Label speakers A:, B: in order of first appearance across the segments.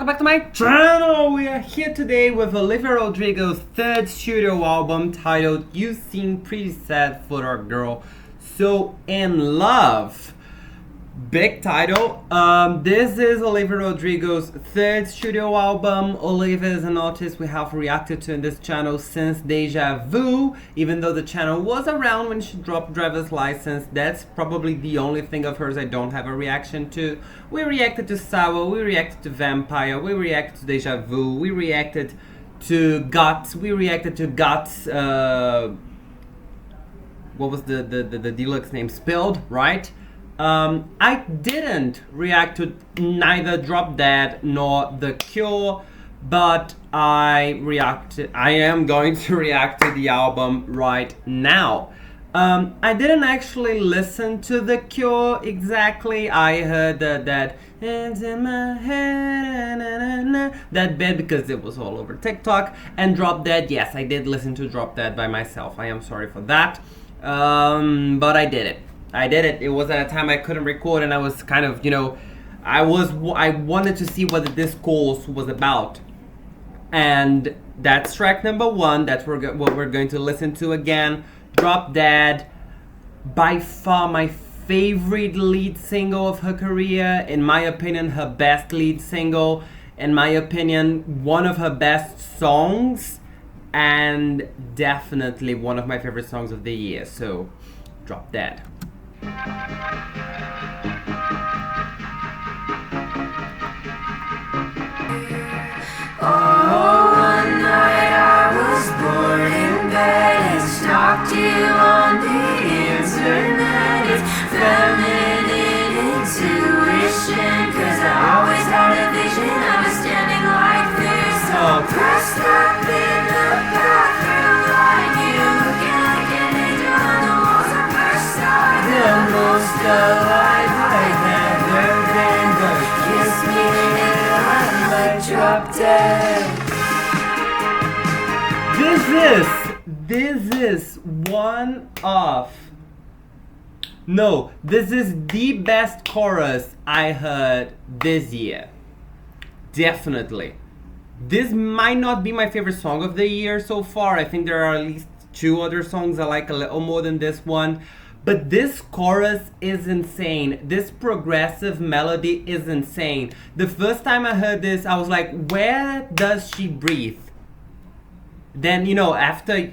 A: welcome back to my channel. We are here today with Olivia Rodrigo's third studio album titled You Seem Pretty Sad for a Girl So in Love. Big title. This is Olivia Rodrigo's third studio album. Olivia is an artist we have reacted to in this channel since Deja Vu. Even though the channel was around when she dropped Driver's License, that's probably the only thing of hers I don't have a reaction to. We reacted to Sour, we reacted to Vampire, we reacted to Deja Vu, we reacted to Guts, we reacted to Guts, what was the deluxe name? Spilled, right? I didn't react to neither Drop Dead nor The Cure, but I am going to react to the album right now. I didn't actually listen to The Cure exactly. I heard that "Hands in my head," that bit because it was all over TikTok. And Drop Dead, yes, I did listen to Drop Dead by myself. I am sorry for that, but I did it. It was at a time I couldn't record, and I was kind of, I wanted to see what the discourse was about. And that's track number one. That's what we're going to listen to again. Drop Dead, by far my favorite lead single of her career. In my opinion, her best lead single. In my opinion, one of her best songs. And definitely one of my favorite songs of the year. So, Drop Dead.
B: Oh, one night I was bored in bed and stalked you on the internet. It's feminine intuition, 'cause I always had a vision of us standing like this, all dressed up in the bathroom light. You looking like an angel on the walls of Versailles. The most alive I've ever been, but kiss me and I might drop dead.
A: This is the best chorus I heard this year. Definitely. This might not be my favorite song of the year so far. I think there are at least two other songs I like a little more than this one. But this chorus is insane. This progressive melody is insane. The first time I heard this, I was like, where does she breathe? Then, after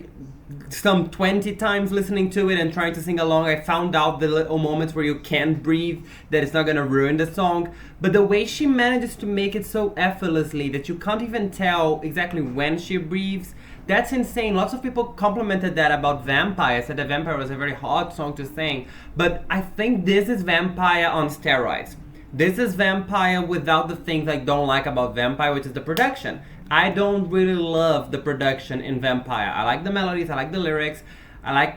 A: some 20 times listening to it and trying to sing along, I found out the little moments where you can't breathe, that it's not gonna ruin the song. But the way she manages to make it so effortlessly that you can't even tell exactly when she breathes, that's insane. Lots of people complimented that about Vampire, said that Vampire was a very hard song to sing. But I think this is Vampire on steroids. This is Vampire without the things I don't like about Vampire, which is the production. I don't really love the production in Vampire. I like the melodies, I like the lyrics, I like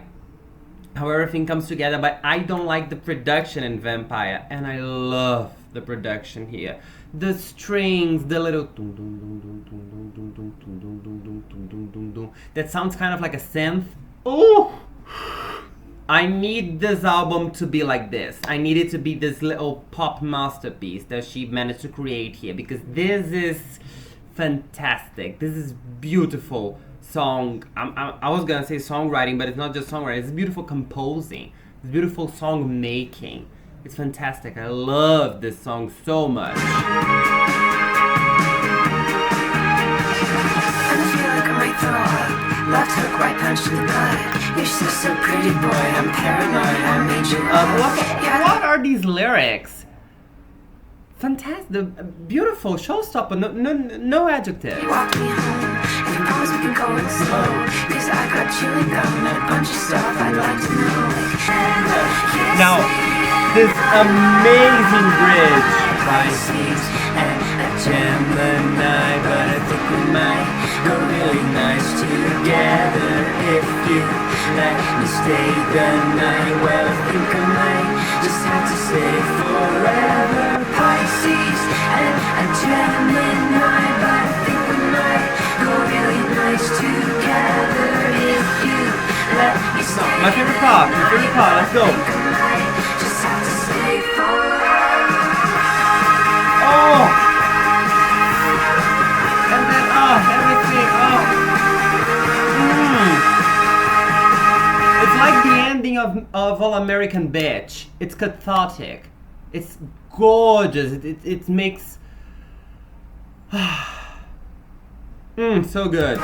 A: how everything comes together, but I don't like the production in Vampire, and I love the production here. The strings, the little that sounds kind of like a synth. Oh, I need this album to be like this. I need it to be this little pop masterpiece that she managed to create here, because this is fantastic. This is beautiful song. I was gonna say songwriting, but it's not just songwriting. It's beautiful composing. It's beautiful song making. It's fantastic. I love this song so much.
B: And I feel like I might throw up. Left hook, right punch to the gut. You're so pretty, boy. I'm paranoid. I made you up.
A: What are these lyrics? Fantastic, beautiful, showstopper, no adjective.
B: You walked me home, and you promised we could go in slow, 'cause I got chewing gum and a bunch of stuff I'd like to know.
A: Now, this amazing bridge by
B: and a Gemini, but I think we might go really nice together if you let me stay the night. Well, I think I might just have to stay forever. Pisces and a Gemini, but I think we might go really nice together if you let me stay.
A: my favorite part, let's go.
B: Just have to stay forever.
A: Oh! of All American Bitch. It's cathartic. It's gorgeous. It makes so good.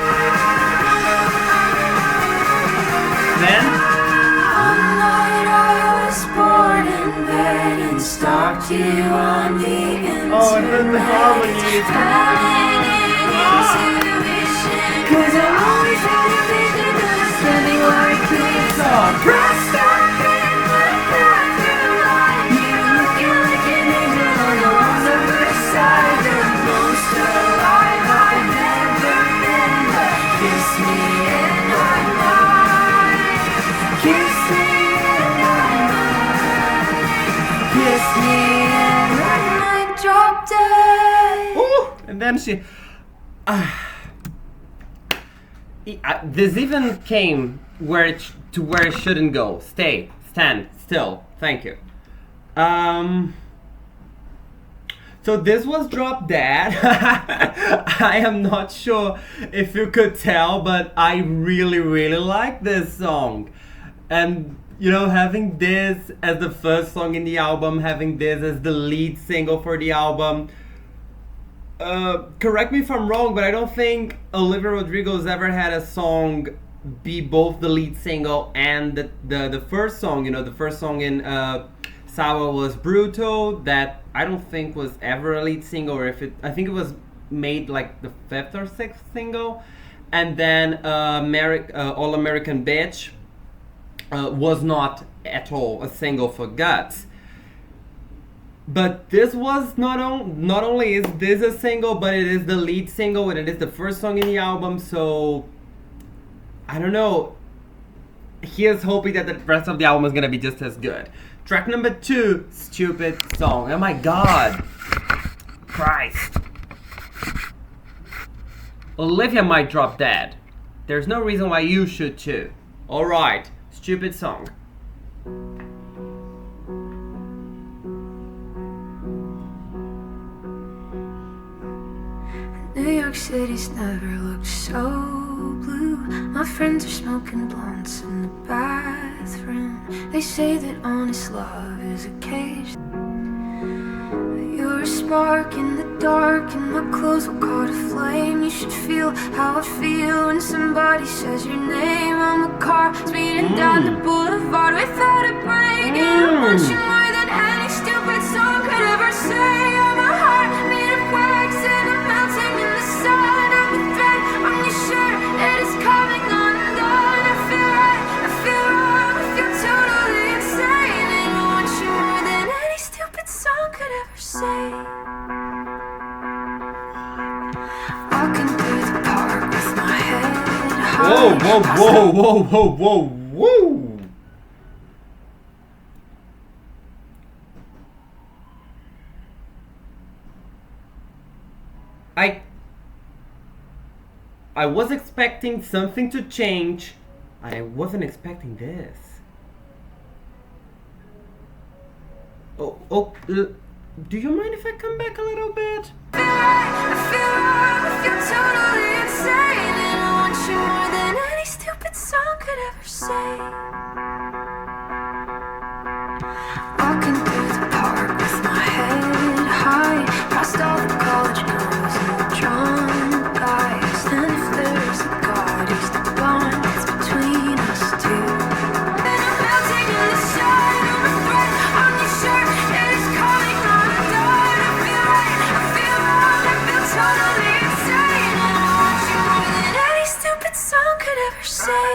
A: Then
B: One night I was bored in bed and stalked you on the internet.
A: oh, and then the harmonies.
B: Cause I always had a vision of us standing like this. Pressed up in the bathroom light, you looking like an angel on the walls of Versailles. The most alive I've ever been, but kiss me and I might. Kiss me and I might. Kiss me and I might drop dead.
A: Ooh, and then she. This even came where it where it shouldn't go. Stand still. Thank you. So this was Drop Dead. I am not sure if you could tell, but I really, really like this song. And you know, having this as the first song in the album, having this as the lead single for the album. Correct me if I'm wrong, but I don't think Olivia Rodrigo's ever had a song be both the lead single and the first song. You know, the first song in Sour was Brutal, that I don't think was ever a lead single, or I think it was made like the 5th or 6th single. And then All American Bitch was not at all a single for Guts. But this was not only is this a single, but it is the lead single and it is the first song in the album. So I don't know. Here's hoping that the rest of the album is gonna be just as good. Track number 2, Stupid Song. Oh my God, Christ. Olivia might drop dead. There's no reason why you should too. All right, Stupid Song.
B: New York City's never looked so blue. My friends are smoking blunts in the bathroom. They say that honest love is a cage. You're a spark in the dark, and my clothes will caught a flame. You should feel how I feel when somebody says your name. I'm a car speeding down the boulevard without a break, and I want you more than any stupid song could ever say. I'm a heart made of wax, and I'm melting in the sun. I'm a thread on your shirt that is coming undone. I feel right, I feel wrong, I feel totally insane, and I want you more than any stupid song could ever say. Walking through the park with my head high.
A: Whoa. I was expecting something to change. I wasn't expecting this. Do you mind if I come back a little bit?
B: I feel wrong, I feel totally insane, and I want you more than any stupid song could ever say. Walking through the park with my head high, past all the college girls and the drunk guys. And if there's a God, he's the bond that's between us two. And I'm melting in the sun, I'm a thread on your shirt, it is coming undone. I feel right, I feel wrong, I feel totally insane, and I want you more than any stupid song could ever say.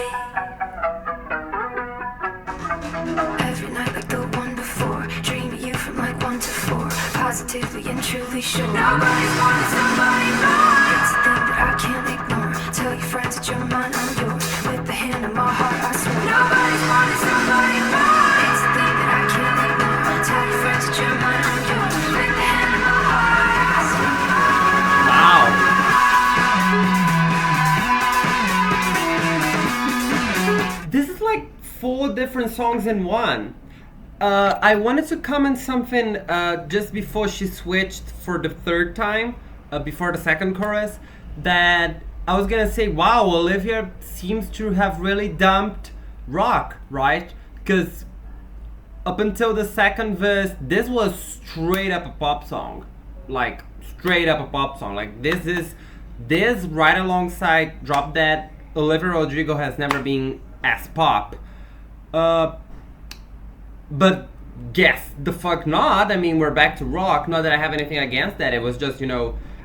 B: Every night like the one before, dream of you from like 1 to 4, positively and truly sure. Nobody's wanting somebody more. It's a thing that I can't ignore. Tell your friends that you're mine, I'm yours. With the hand on my heart, I swear. Nobody's wanting somebody more. It's a thing that I can't ignore. Tell your friends that you're mine, I'm yours. With the hand on my heart, I swear.
A: Wow. This is like 4 different songs in one. I wanted to comment something just before she switched for the 3rd time, before the 2nd chorus, that I was gonna say, wow, Olivia seems to have really dumped rock, right? Because up until the second verse, this was straight up a pop song. Like, straight up a pop song. Like, this right alongside Drop Dead, Olivia Rodrigo has never been as pop. But guess the fuck not. I mean, we're back to rock. Not that I have anything against that. It was just,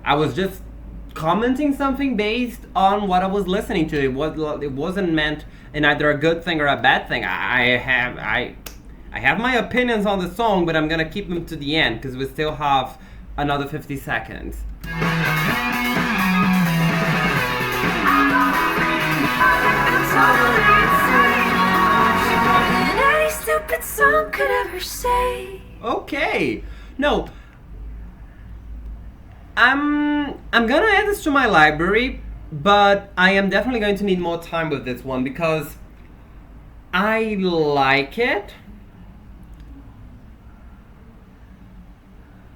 A: I was just commenting something based on what I was listening to. It wasn't meant in either a good thing or a bad thing. I have my opinions on the song, but I'm gonna keep them to the end because we still have another 50 seconds.
B: Stupid song could ever say.
A: Okay. No. I'm gonna add this to my library, but I am definitely going to need more time with this one because I like it.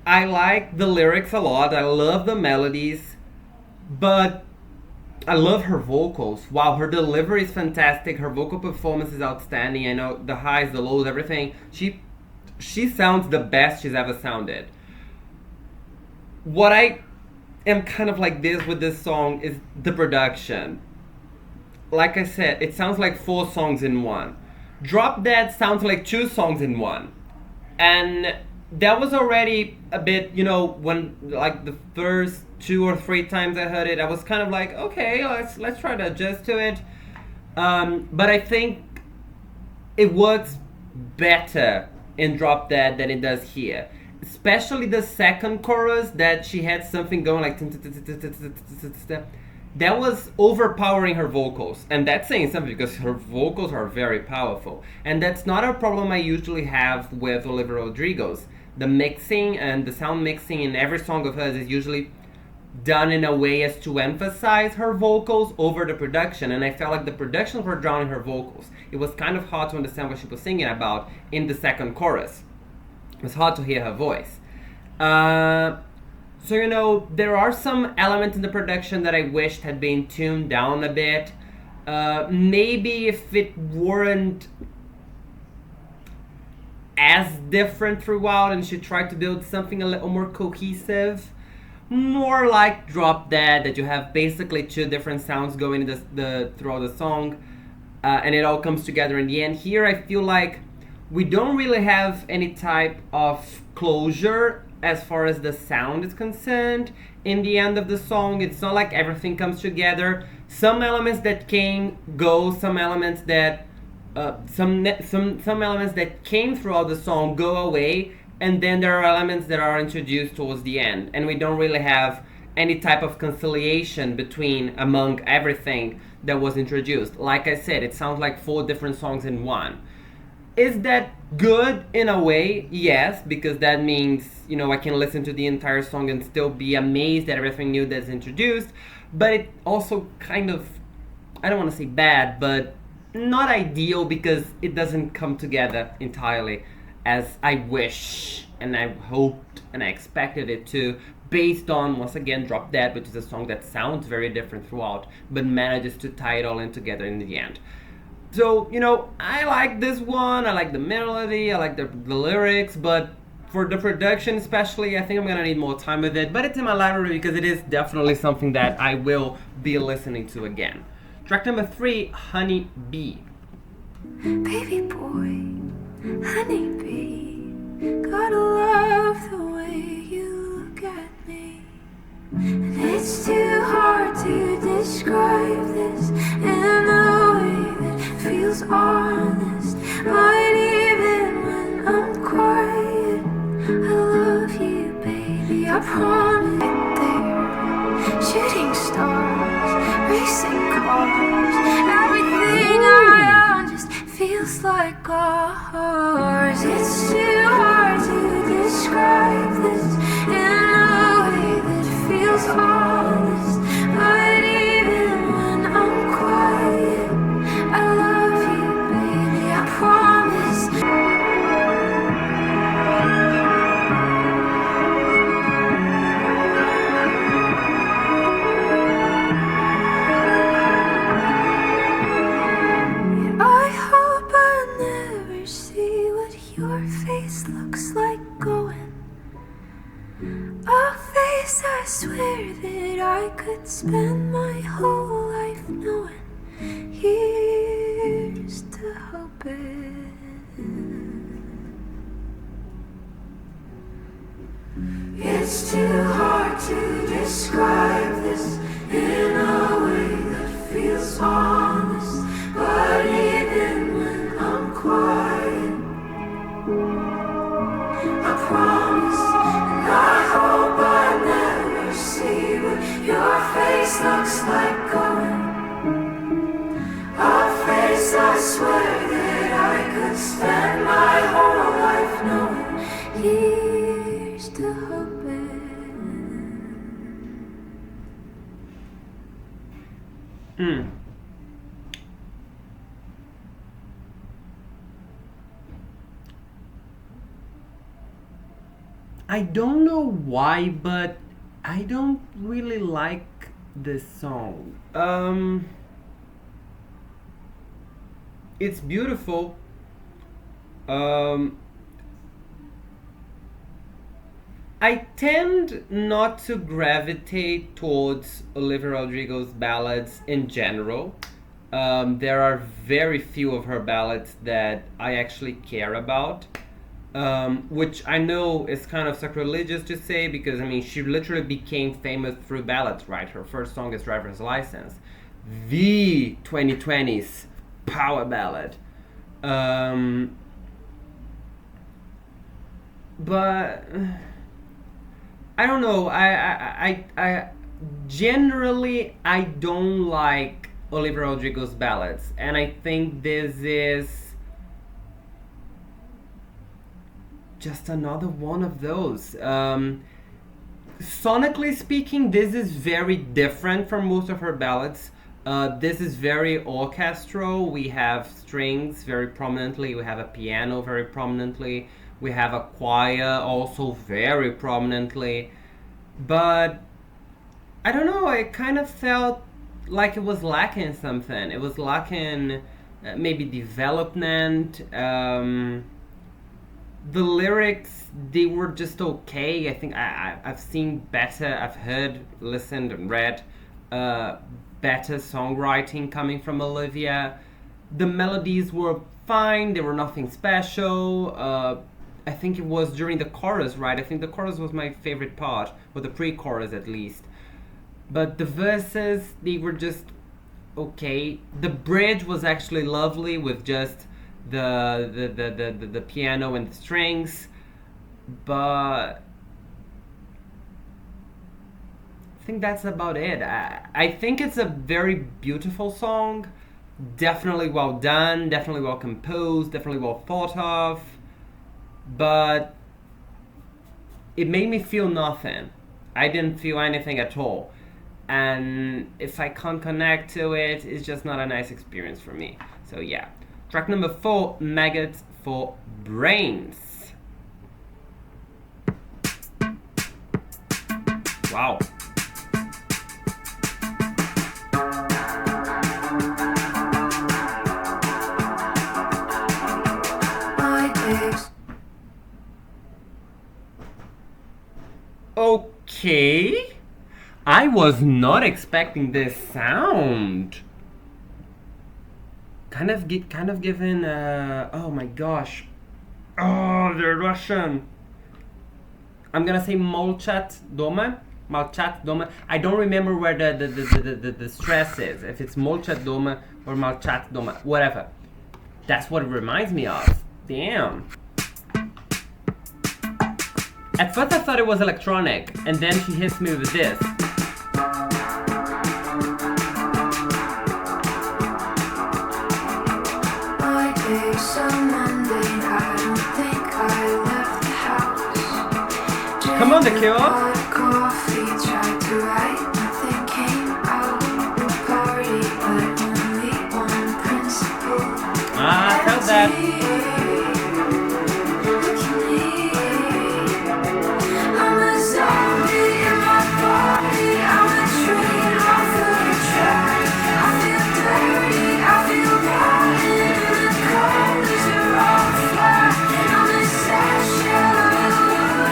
A: I like the lyrics a lot. I love the melodies, but I love her vocals. Wow, her delivery is fantastic. Her vocal performance is outstanding. I know the highs, the lows, everything. She sounds the best she's ever sounded. What I am kind of like this with this song is the production. Like I said, it sounds like 4 songs in one. Drop Dead sounds like 2 songs in one. And that was already a bit, when like the first 2 or 3 times I heard it, I was kind of like, okay, let's try to adjust to it. But I think it works better in Drop Dead than it does here. Especially the second chorus that she had something going like that was overpowering her vocals, and that's saying something because her vocals are very powerful, and that's not a problem I usually have with Olivia Rodrigo's. The mixing and the sound mixing in every song of hers is usually done in a way as to emphasize her vocals over the production, and I felt like the productions were drowning her vocals. It was kind of hard to understand what she was singing about in the second chorus. It was hard to hear her voice. So, there are some elements in the production that I wished had been tuned down a bit. Maybe if it weren't as different throughout and she tried to build something a little more cohesive. More like Drop Dead, that you have basically 2 different sounds going throughout the song, and it all comes together in the end. Here I feel like we don't really have any type of closure as far as the sound is concerned in the end of the song. It's not like everything comes together. Some elements that go, some elements that some elements that came throughout the song go away, and then there are elements that are introduced towards the end, and we don't really have any type of conciliation among everything that was introduced. Like I said, it sounds like 4 different songs in one. Is that good in a way? Yes, because that means, I can listen to the entire song and still be amazed at everything new that's introduced. But it also kind of, I don't want to say bad, but not ideal because it doesn't come together entirely as I wish and I hoped and I expected it to, based on, once again, Drop Dead, which is a song that sounds very different throughout, but manages to tie it all in together in the end. So, I like this one, I like the melody, I like the lyrics, but for the production especially, I think I'm gonna need more time with it, but it's in my library because it is definitely something that I will be listening to again. Track number 3, Honey Bee.
B: Baby boy, honey bee, gotta love the way you look at me. And it's too hard to describe this in a way that feels honest. But even when I'm quiet, I love you, baby, I promise. There, shooting stars, racing cars, everything I own just feels like ours. It's too hard to describe this in a way that feels honest. But even when I'm quiet, I love you, baby, I promise. I hope I never swear that I could spend my whole life knowing. Here's to hoping. It's too hard to describe this in a way that feels honest. But even when I'm quiet, I promise, and I hope I never see what your face looks like going. A face I swear that I could spend my whole life knowing. Here's to hoping.
A: I don't know why, but I don't really like this song. It's beautiful. I tend not to gravitate towards Olivia Rodrigo's ballads in general. There are very few of her ballads that I actually care about. Which I know is kind of sacrilegious to say because, I mean, she literally became famous through ballads, right? Her first song is Driver's License. The 2020s power ballad. But I don't know. I generally I don't like Olivia Rodrigo's ballads, and I think this is just another one of those. Sonically speaking, this is very different from most of her ballads. This is very orchestral. We have strings very prominently. We have a piano very prominently. We have a choir also very prominently. But I don't know, I kind of felt like it was lacking something. It was lacking maybe development. The lyrics, they were just okay. I think I've seen better, I've heard, listened, and read better songwriting coming from Olivia. The melodies were fine, they were nothing special. I think it was during the chorus, right? I think the chorus was my favorite part, or the pre-chorus at least. But the verses, they were just okay. The bridge was actually lovely with just the piano and the strings, but I think that's about it. I think it's a very beautiful song, definitely well done, definitely well composed, definitely well thought of, but it made me feel nothing. I didn't feel anything at all, and if I can't connect to it, it's just not a nice experience for me. So yeah. Track number 4, Maggots for Brains. Wow. Okay. I was not expecting this sound. Kind of given, oh my gosh. Oh, they're Russian. I'm gonna say Molchat Doma. Malchat Doma. I don't remember where the stress is. If it's Molchat Doma or Malchat Doma. Whatever. That's what it reminds me of. Damn. At first I thought it was electronic, and then she hits me with this. Come on, The Cure. I felt that.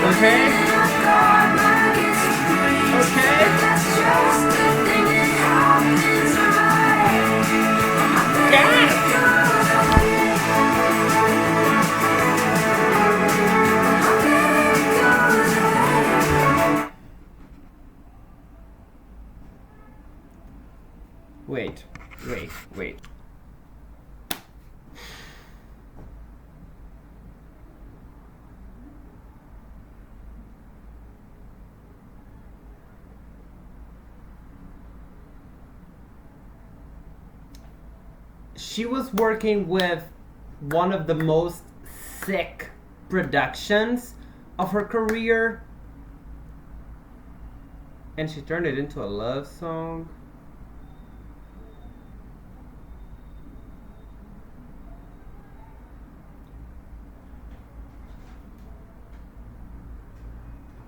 A: Okay. Wait, wait, wait. She was working with one of the most sick productions of her career, and she turned it into a love song.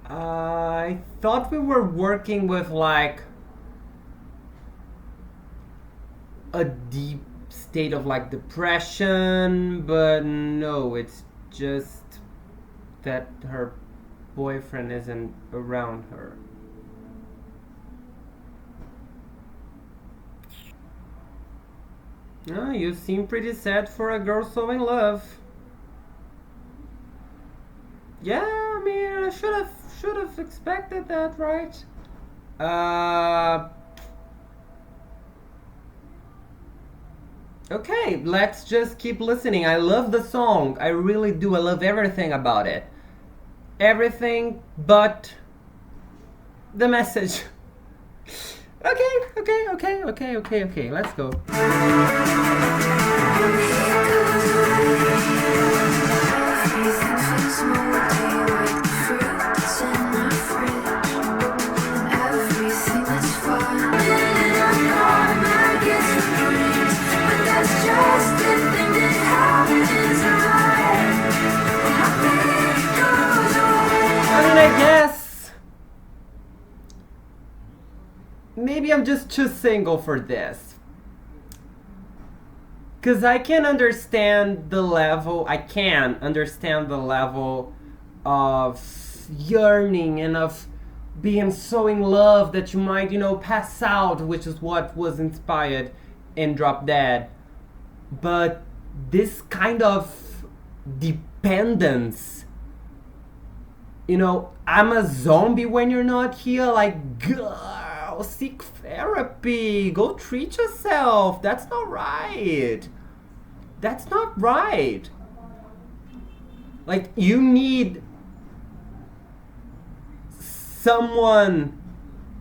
A: I thought we were working with like a deep state of like depression, but no, it's just that her boyfriend isn't around her. Oh, you seem pretty sad for a girl so in love. Yeah, I mean, I should have expected that, right? Uh, okay, let's just keep listening. I love the song. I really do. I love everything about it. Everything but the message. Okay. Let's go. I guess maybe I'm just too single for this. Because I can understand the level, of yearning and of being so in love that you might, pass out, which is what was inspired in Drop Dead. But this kind of dependence, I'm a zombie when you're not here, like, girl, seek therapy, go treat yourself. That's not right. Like, you need someone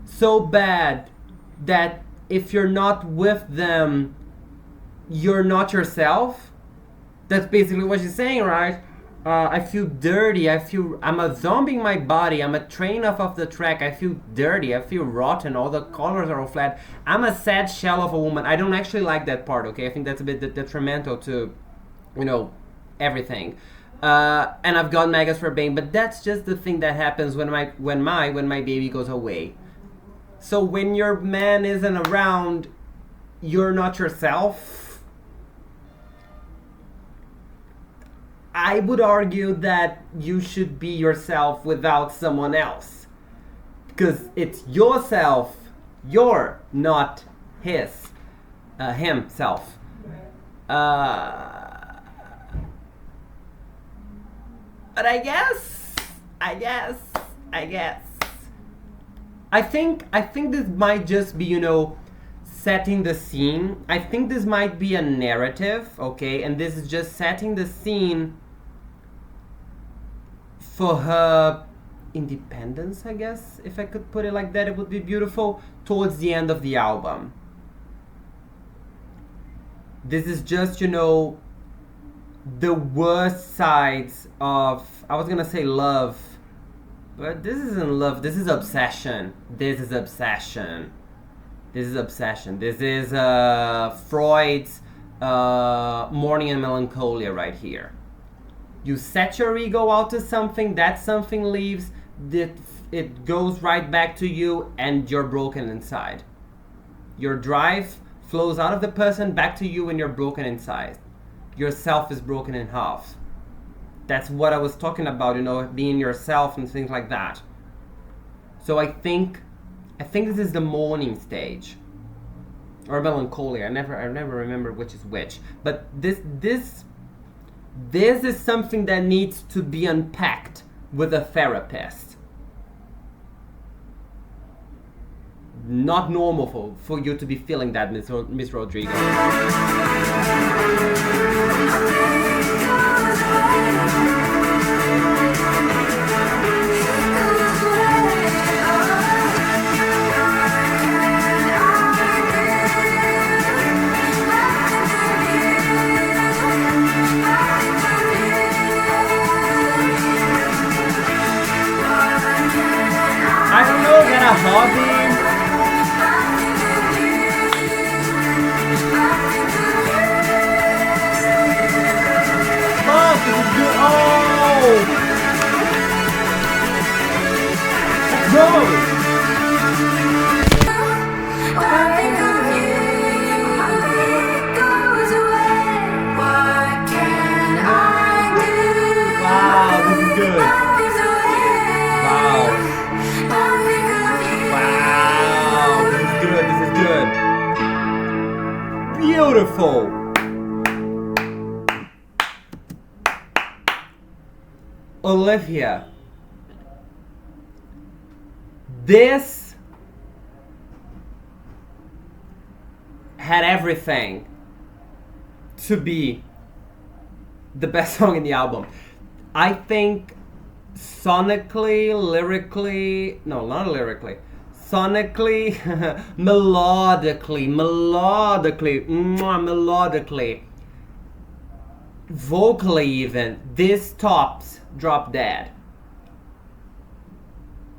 A: so bad that if you're not with them, you're not yourself. That's basically what she's saying, right? I feel dirty. I'm a zombie in my body. I'm a train off the track. I feel dirty. I feel rotten. All the colors are all flat. I'm a sad shell of a woman. I don't actually like that part, okay? I think that's a bit detrimental to, everything. And I've got maggots for Bane, but that's just the thing that happens when my baby goes away. So when your man isn't around, you're not yourself. I would argue that you should be yourself without someone else. Because it's yourself. You're not himself. But I guess. I think this might just be, setting the scene. I think this might be a narrative, okay? And this is just setting the scene for her independence, I guess. If I could put it like that, it would be beautiful. Towards the end of the album. This is just, the worst sides of, I was gonna say love, but this isn't love, this is obsession. This is Freud's Mourning and Melancholia right here. You set your ego out to something, that something leaves, it goes right back to you, and you're broken inside. Your drive flows out of the person back to you, and you're broken inside. Yourself is broken in half. That's what I was talking about, being yourself and things like that. So I think this is the mourning stage. Or melancholia. I never remember which is which. But this is something that needs to be unpacked with a therapist. not normal for you to be feeling that, Miss Rodrigo. I don't know, is that a hobby? Fuck, this is good. Oh! Let's go! Wow, this is good. Wow. Wow, this is good, this is good. Beautiful. Olivia, this had everything to be the best song in the album. I think sonically, lyrically, no, not lyrically, sonically, melodically, vocally even, this tops Drop Dead.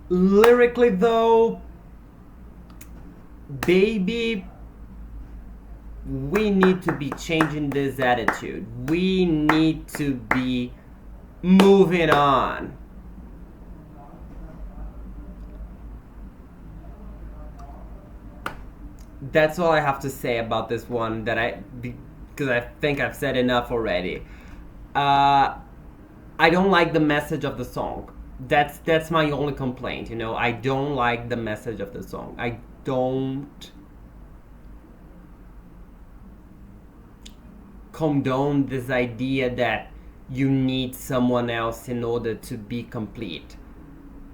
A: Lyrically though, baby, we need to be changing this attitude. We need to be moving on. That's all I have to say about this one, because I think I've said enough already. I don't like the message of the song. That's my only complaint, you know. I don't like the message of the song. I don't condone this idea that you need someone else in order to be complete.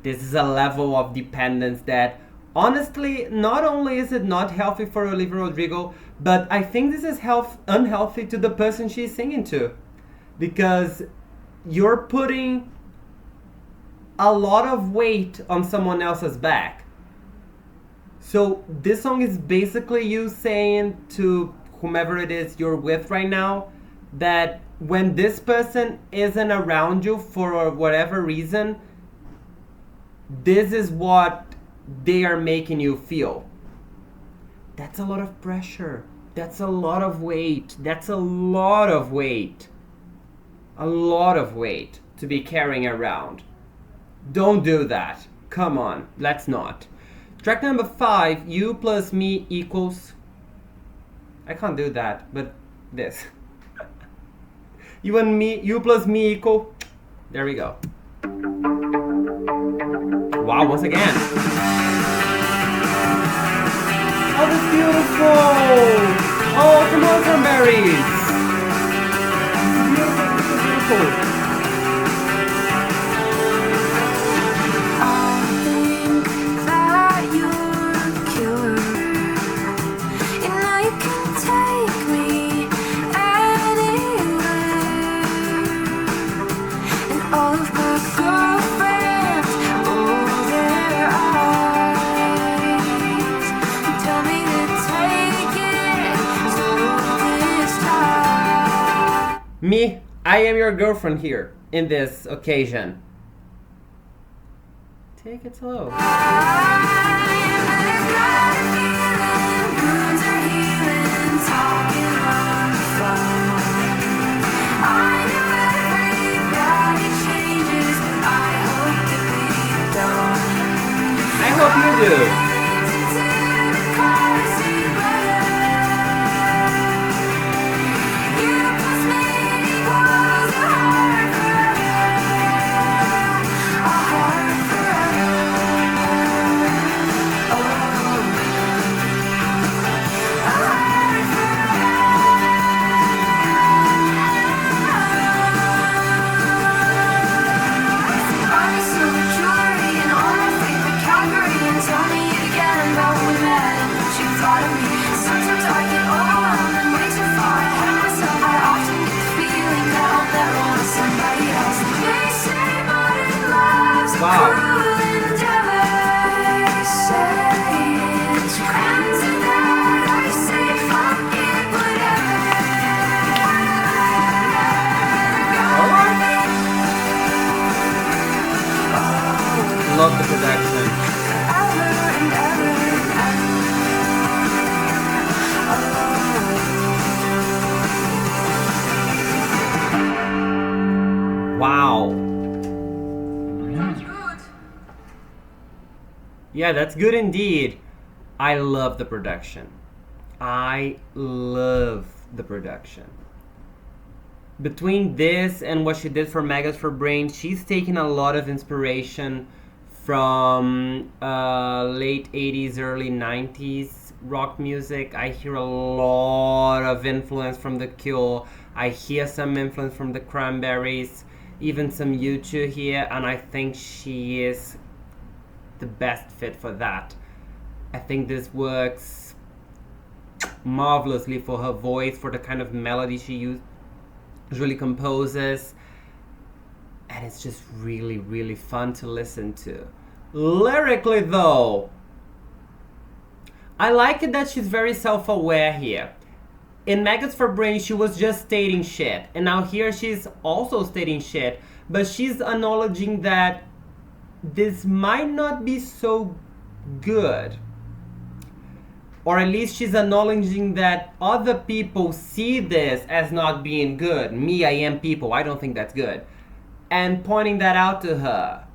A: This is a level of dependence that, honestly, not only is it not healthy for Olivia Rodrigo, but I think this is unhealthy to the person she's singing to. Because you're putting a lot of weight on someone else's back. So this song is basically you saying to whomever it is you're with right now that when this person isn't around you for whatever reason, this is what they are making you feel. That's a lot of pressure. That's a lot of weight. That's a lot of weight. A lot of weight to be carrying around. Don't do that. Come on, let's not. Track number 5, You Plus Me Equals... I can't do that, but this. You and me, you plus me equal... There we go. Wow, once again. Oh, that's beautiful! Oh, come on, cranberries! Beautiful. Me, I am your girlfriend here in this occasion. Take it slow. I hope you do. Yeah, that's good indeed. I love the production. I love the production. Between this and what she did for Maggots for Brain, she's taken a lot of inspiration from late 80s, early 90s rock music. I hear a lot of influence from The Cure. I hear some influence from the Cranberries, even some U2 here, and I think she is the best fit for that. I think this works marvelously for her voice, for the kind of melody she usually composes, and it's just really, really fun to listen to. Lyrically, though, I like it that she's very self-aware here. In Maggots for Brain, she was just stating shit, and now here she's also stating shit, but she's acknowledging that this might not be so good. Or at least she's acknowledging that other people see this as not being good. Me, I am people. I don't think that's good. And pointing that out to her.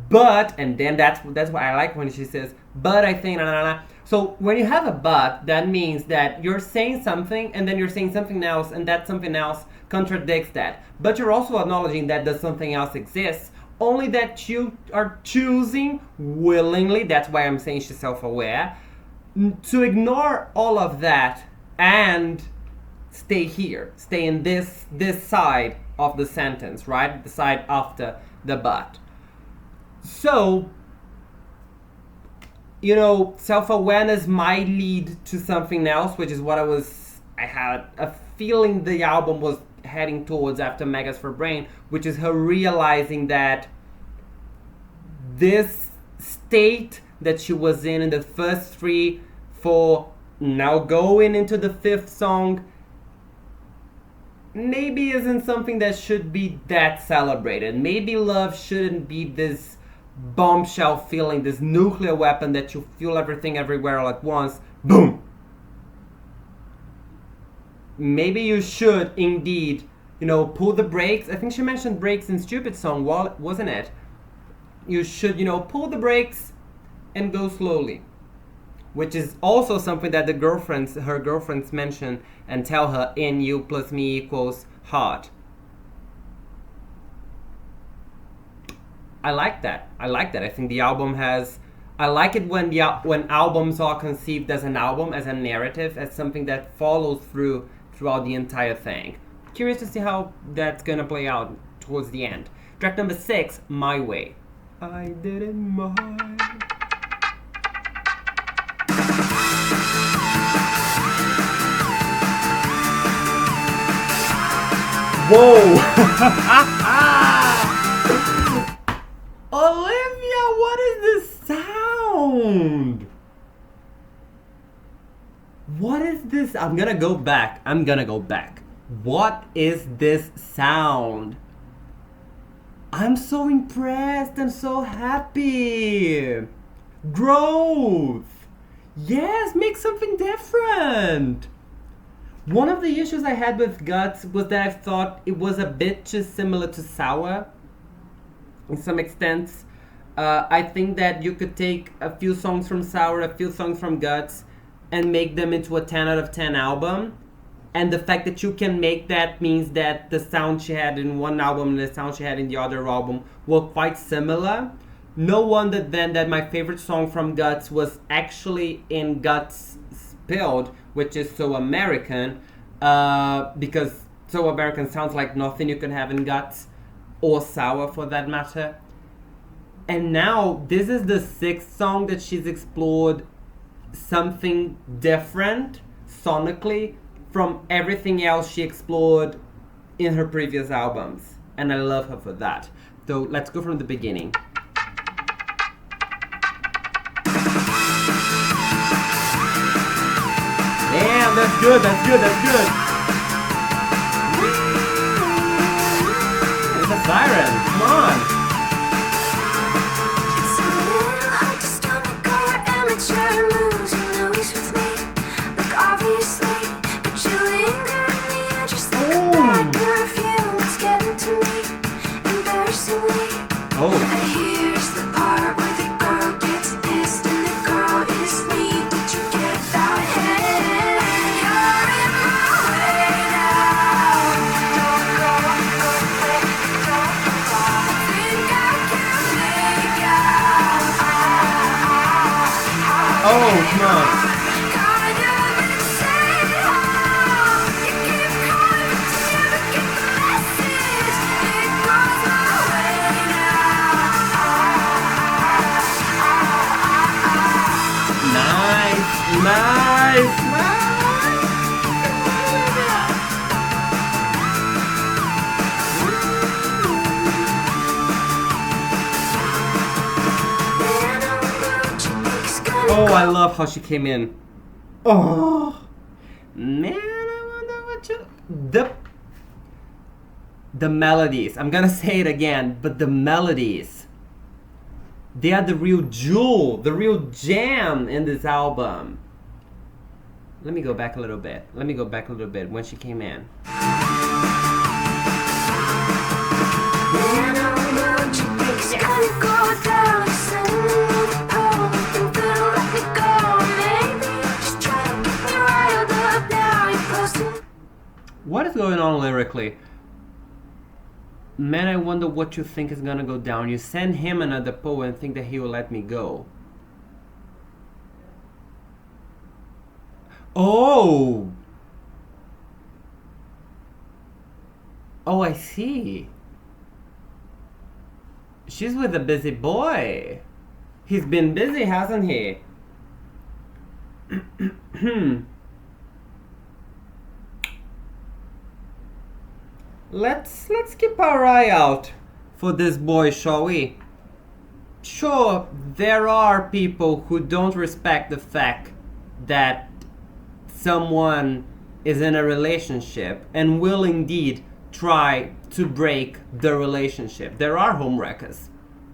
A: But, and then that's why I like when she says, but I think, nah, nah, nah. So when you have a but, that means that you're saying something and then you're saying something else, and that something else contradicts that. But you're also acknowledging that the something else exists, only that you are choosing willingly, that's why I'm saying she's self-aware, to ignore all of that and stay here, stay in this side of the sentence, right? The side after the but. So, you know, self-awareness might lead to something else, which is what I had a feeling the album was heading towards after Maggots for Brain, which is her realizing that this state that she was in the first 3, 4, now going into the 5th song, maybe isn't something that should be that celebrated. Maybe love shouldn't be this bombshell feeling, this nuclear weapon that you feel everything everywhere all at once. Boom! Maybe you should indeed, you know, pull the brakes. I think she mentioned brakes in Stupid Song, wasn't it? You should, you know, pull the brakes and go slowly. Which is also something that her girlfriends mention and tell her in You Plus Me Equals Heart. I like that. I think the album has... I like it when albums are conceived as an album, as a narrative, as something that follows throughout the entire thing. Curious to see how that's gonna play out towards the end. Track number 6, My Way. I did it my way. Whoa! Olivia, what is this sound? What is this? I'm gonna go back. What is this sound? I'm so impressed and so happy. Growth. Yes, make something different. One of the issues I had with Guts was that I thought it was a bit too similar to Sour in some extents. I think that you could take a few songs from Sour, a few songs from Guts, and make them into a 10 out of 10 album. And the fact that you can make that means that the sound she had in one album and the sound she had in the other album were quite similar. No wonder then that my favorite song from Guts was actually in Guts Spilled, which is So American, because So American sounds like nothing you can have in Guts, or Sour for that matter. And now, this is the 6th song that she's explored something different, sonically, from everything else she explored in her previous albums. And I love her for that. So, let's go from the beginning. Damn, that's good. It's a siren, come on.
B: Oh. And here's the part where the girl gets in. just need to get that head. You're in my way now. Don't go away, don't go. Think I can make out.
A: Oh, come on.
B: Kind of insane. You keep calling, but you never get the message. It goes my way
A: Nice, nice, nice. Oh, I love how she came in. Oh, man, I wonder what you... The melodies. I'm gonna say it again, but the melodies. They are the real jewel, the real jam in this album. Let me go back a little bit. When she came in. What is going on lyrically? Man, I wonder what you think is gonna go down. You send him another poem and think that he will let me go. Oh! Oh, I see. She's with a busy boy. He's been busy, hasn't he? Let's keep our eye out for this boy, shall we? Sure, there are people who don't respect the fact that someone is in a relationship and will indeed try to break the relationship. There are homewreckers.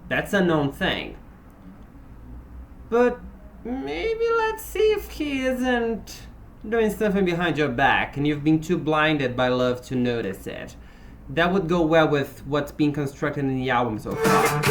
A: That's a known thing. But maybe let's see if he isn't doing something behind your back and you've been too blinded by love to notice it. That would go well with what's being constructed in the album so far.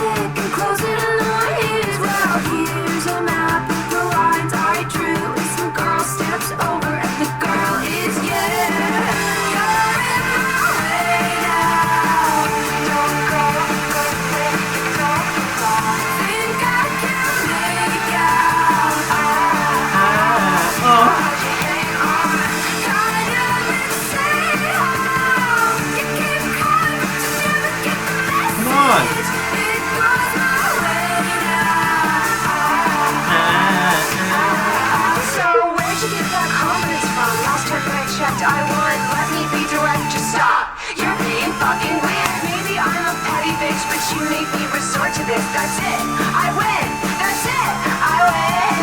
B: I won, let me be direct, just stop. You're being fucking weird. Maybe I'm a petty bitch, but you make me resort to this. That's it, I win. That's it, I win.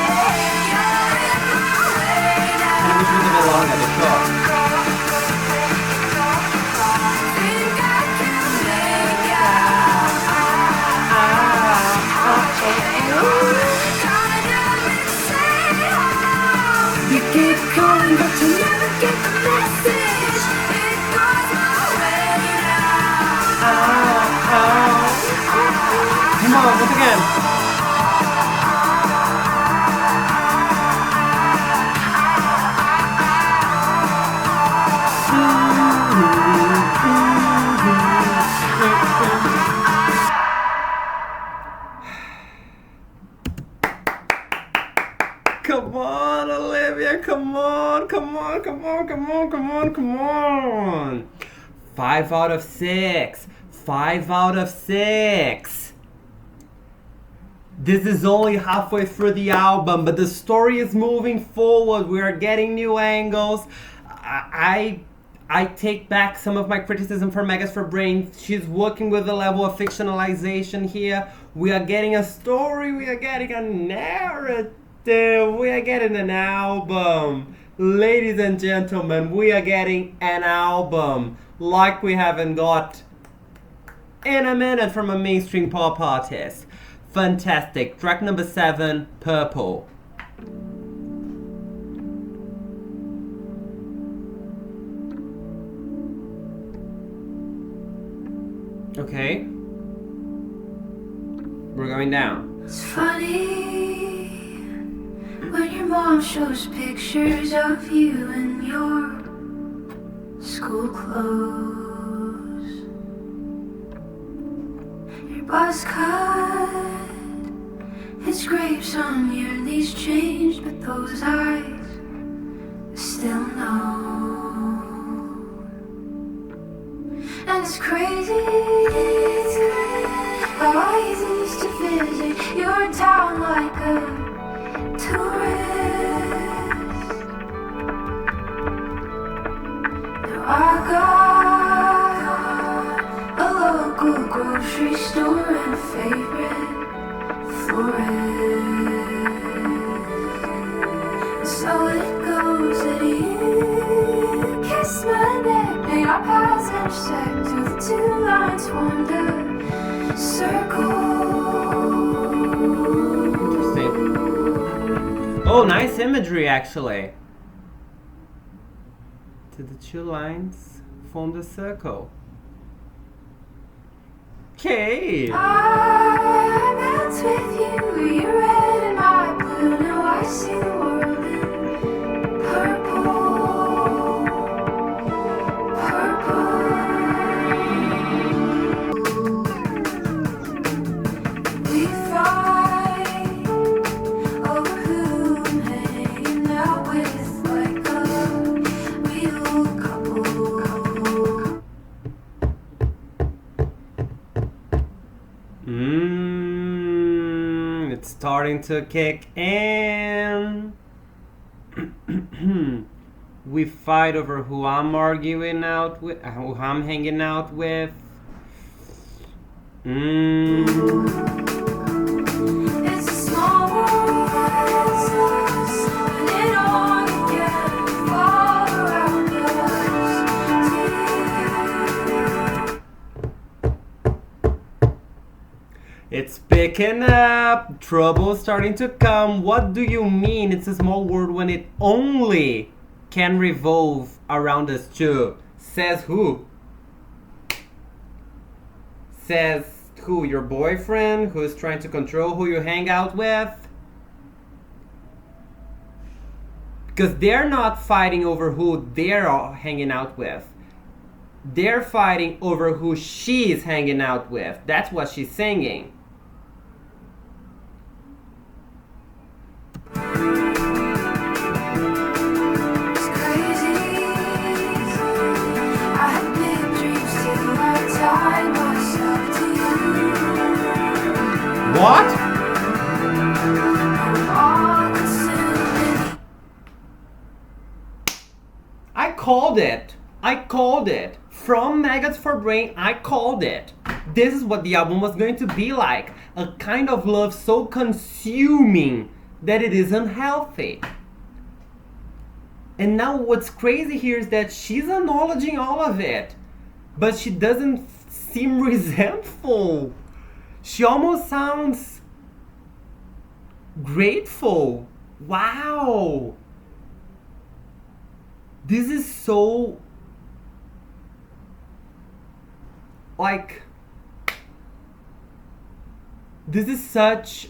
B: You're in my way now.
A: I wish we could belong at the top.
B: Think I can make out. Kind of insane. You keep calling, but you never get the message. It goes my way now.
A: Come on, once again. Come on, Olivia, come on. 5 out of 6. 5 out of 6. This is only halfway through the album, but the story is moving forward. We are getting new angles. I take back some of my criticism for Megas for Brains. She's working with a level of fictionalization here. We are getting a story. We are getting a narrative. We are getting an album. Ladies and gentlemen, we are getting an album like we haven't got in a minute from a mainstream pop artist. Fantastic. Track number 7, Purple. Okay. We're going down.
B: It's funny mom shows pictures of you in your school clothes. Your buzz cut, his grapes on your knees changed, but those eyes still know. And it's crazy how I used to visit your town like a tourist. Now I got a local grocery store and a favorite florist. So it goes that you kiss my neck, and our paths intersect till the two lines formed a circle.
A: Interesting. Oh, nice imagery actually. To the two lines form the circle. Okay.
B: I met with you, you're red and I blue. Now I see the world in purple. We fight over who I'm hanging out with, like a real couple.
A: It's starting to kick in. We fight over who I'm arguing out with, who I'm hanging out with.
B: It's a small world, and it all can fall around us.
A: It's picking up. Trouble's starting to come. What do you mean it's a small world when it only can revolve around us two? Says who? Says who? Your boyfriend who's trying to control who you hang out with? Because they're not fighting over who they're hanging out with. They're fighting over who she's hanging out with. That's what she's singing.
B: It's crazy. I had big dreams till I tied myself to you.
A: What?
B: I'm all consumed.
A: I called it. I called it. From Maggots for Brain, I called it. This is what the album was going to be like. A kind of love so consuming that it is unhealthy. And now what's crazy here is that she's acknowledging all of it. But she doesn't seem resentful. She almost sounds grateful. Wow. This is so... like... this is such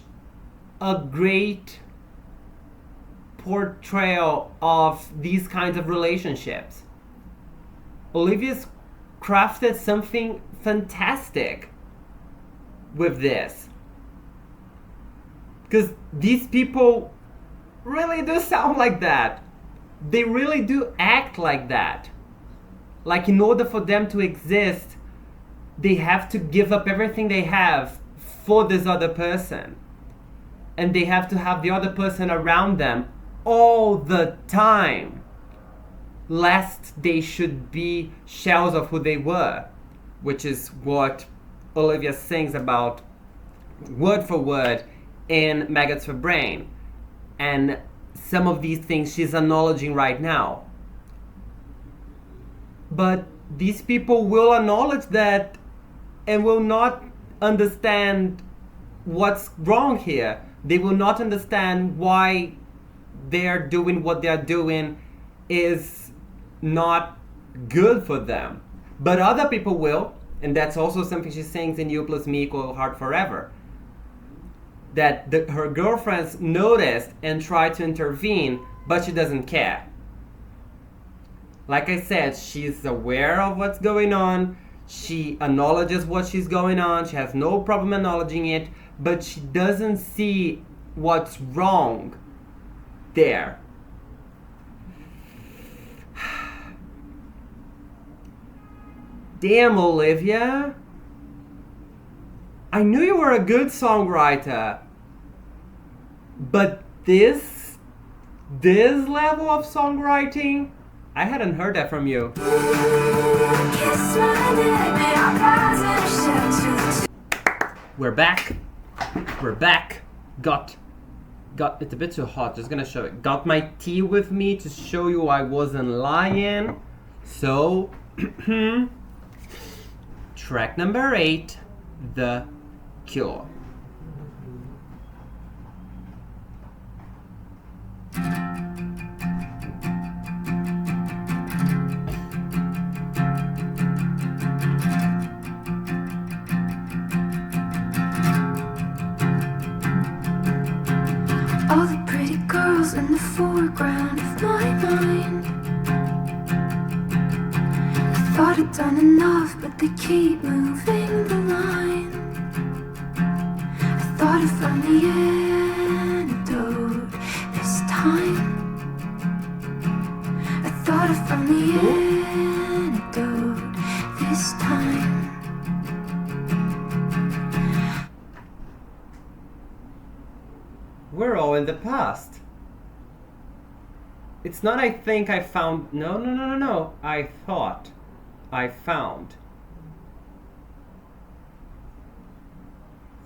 A: a great portrayal of these kinds of relationships. Olivia's crafted something fantastic with this. Because these people really do sound like that. They really do act like that. Like in order for them to exist, they have to give up everything they have for this other person. And they have to have the other person around them all the time, lest they should be shells of who they were, which is what Olivia sings about word for word in Maggots for Brain. And some of these things she's acknowledging right now. But these people will acknowledge that and will not understand what's wrong here. They will not understand why they're doing what they're doing is not good for them. But other people will, and that's also something she sings in You Plus Me equal Heart Forever. that her girlfriends noticed and tried to intervene, but she doesn't care. Like I said, she's aware of what's going on. She acknowledges what she's going on. She has no problem acknowledging it, but she doesn't see what's wrong there. Damn, Olivia. I knew you were a good songwriter, but this level of songwriting, I hadn't heard that from you. We're back. Got it's a bit too hot, just gonna show it. Got my tea with me to show you I wasn't lying. So track number 8, The Cure.
B: All the pretty girls in the foreground of my mind. I thought I'd done enough, but they keep moving the line. I thought I found the antidote this time. I thought I found the antidote this time.
A: We're all in the past. It's not I think I found. No. I thought I found.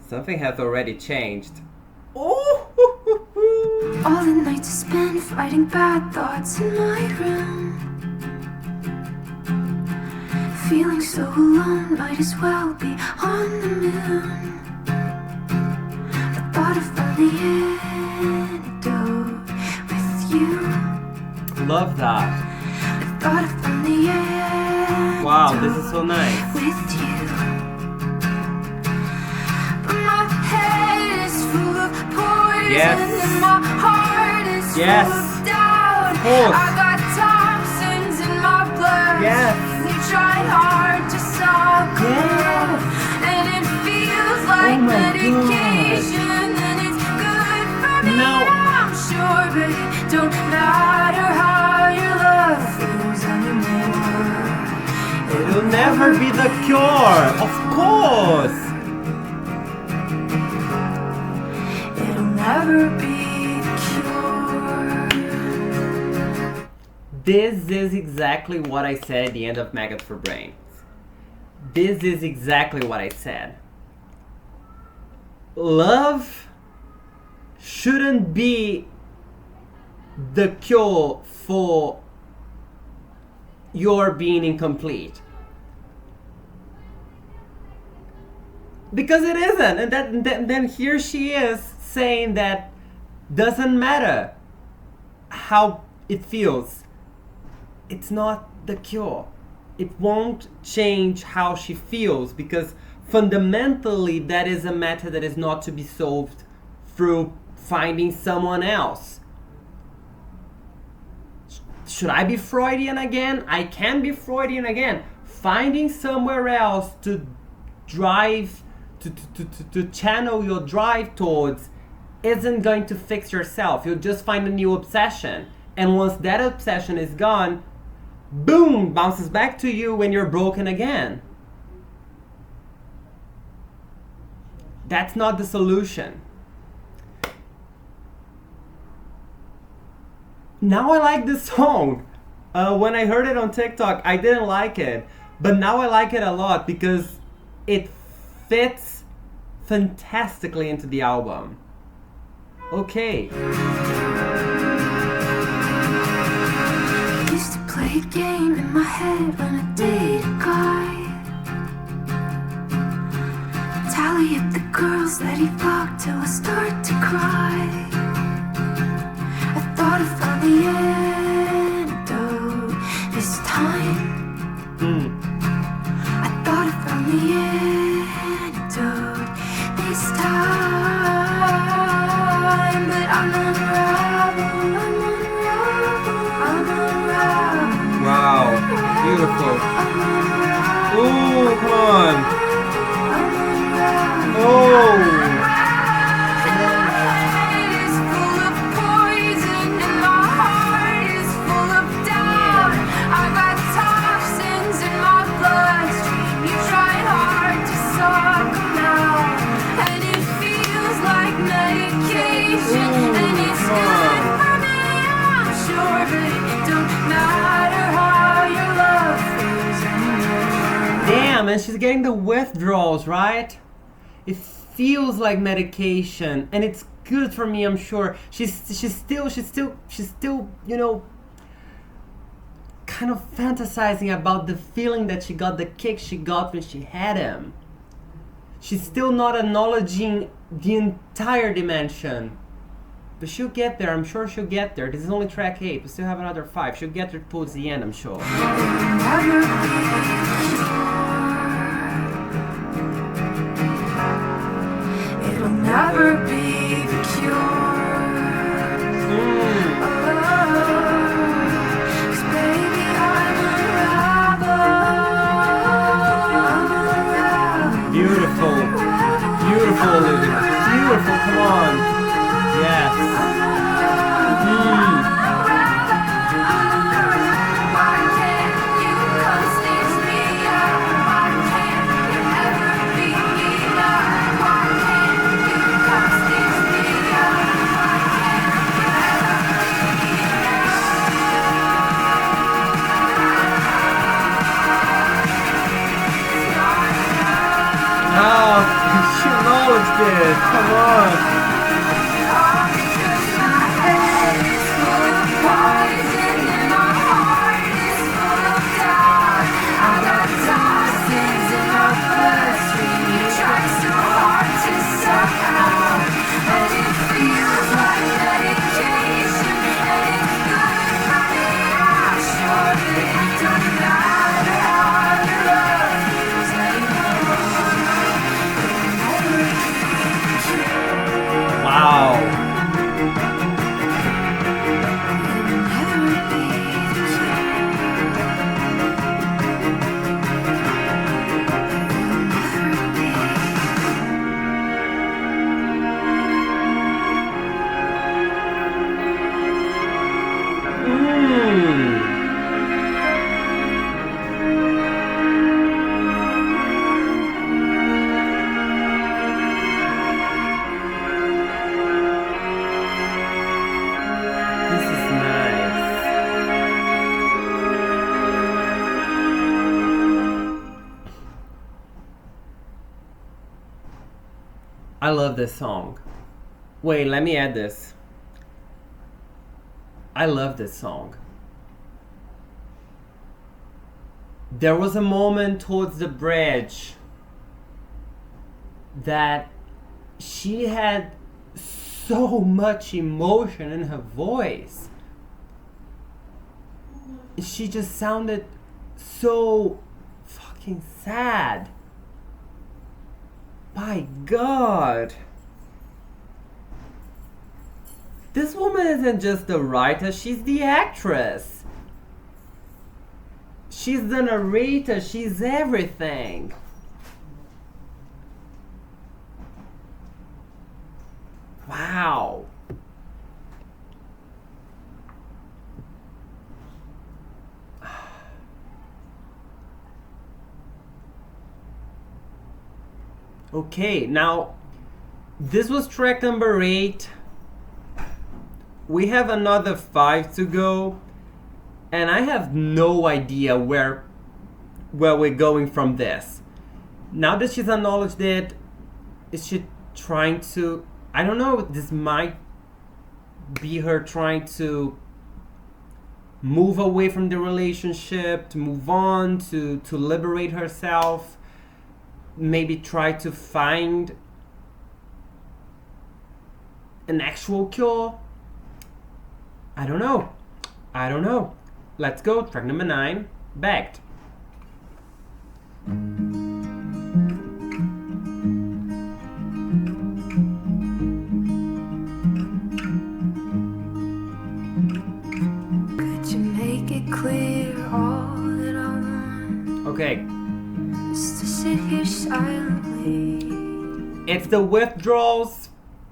A: Something has already changed. Oh!
B: All the nights I spent fighting bad thoughts in my room. Feeling so alone, might as well be on the moon. I thought I found the antidote with you.
A: Love that.
B: I thought I found the antidote.
A: Wow, this is so nice.
B: With you. But my head is full of poison.
A: Yes.
B: And my heart is
A: Yes.
B: full of doubt.
A: Of course.
B: I got toxins in my blood.
A: Yes.
B: You tried hard to suck it
A: Yes.
B: up. And it feels like
A: Oh my
B: medication. And it's good for me,
A: No.
B: I'm sure. But it don't matter how your love feels anymore.
A: It'll never be The Cure, of course.
B: It'll never be the cure.
A: This is exactly what I said at the end of Maggot for Brains. This is exactly what I said. Love shouldn't be the cure for your being incomplete. Because it isn't. And then here she is saying that doesn't matter how it feels. It's not the cure. It won't change how she feels, because fundamentally that is a matter that is not to be solved through finding someone else. Should I be Freudian again? I can be Freudian again. Finding somewhere else to drive, to channel your drive towards isn't going to fix yourself. You'll just find a new obsession. And once that obsession is gone, boom, bounces back to you when you're broken again. That's not the solution. Now I like this song. When I heard it on TikTok, I didn't like it. But now I like it a lot because it fits fantastically into the album. Okay.
B: Used to play a game in my head when I date a guy. Tally up the girls that he fucked till I start to cry. I thought I found the antidote this time. I thought I found the antidote this time.
A: beautiful. Ooh, come on. Oh. Damn, and she's getting the withdrawals, right? It feels like medication, and it's good for me, I'm sure. She's still, you know, kind of fantasizing about the feeling that she got, the kick she got when she had him. She's still not acknowledging the entire dimension. But she'll get there, I'm sure she'll get there. This is only track 8, we still have another 5. She'll get there towards the end, I'm sure.
B: It'll never be the cure. Cause baby, I'm a rebel.
A: Beautiful. Beautiful, Olivia. Beautiful, come on. Yes. Oh, she acknowledged this. Come on. I love this song. Wait, let me add this. I love this song. There was a moment towards the bridge that she had so much emotion in her voice. She just sounded so fucking sad. My God. This woman isn't just the writer, she's the actress. She's the narrator, she's everything. Wow. Okay, now this was track number 8. We have another 5 to go, and I have no idea where we're going from this. Now that she's acknowledged it, is she trying to, I don't know, this might be her trying to move away from the relationship, to move on, to liberate herself. Maybe try to find an actual cure. I don't know. Let's go. Track number 9. Backed.
B: Could you make it clear all that I want
A: okay.
B: Just to sit here silently.
A: It's the withdrawals.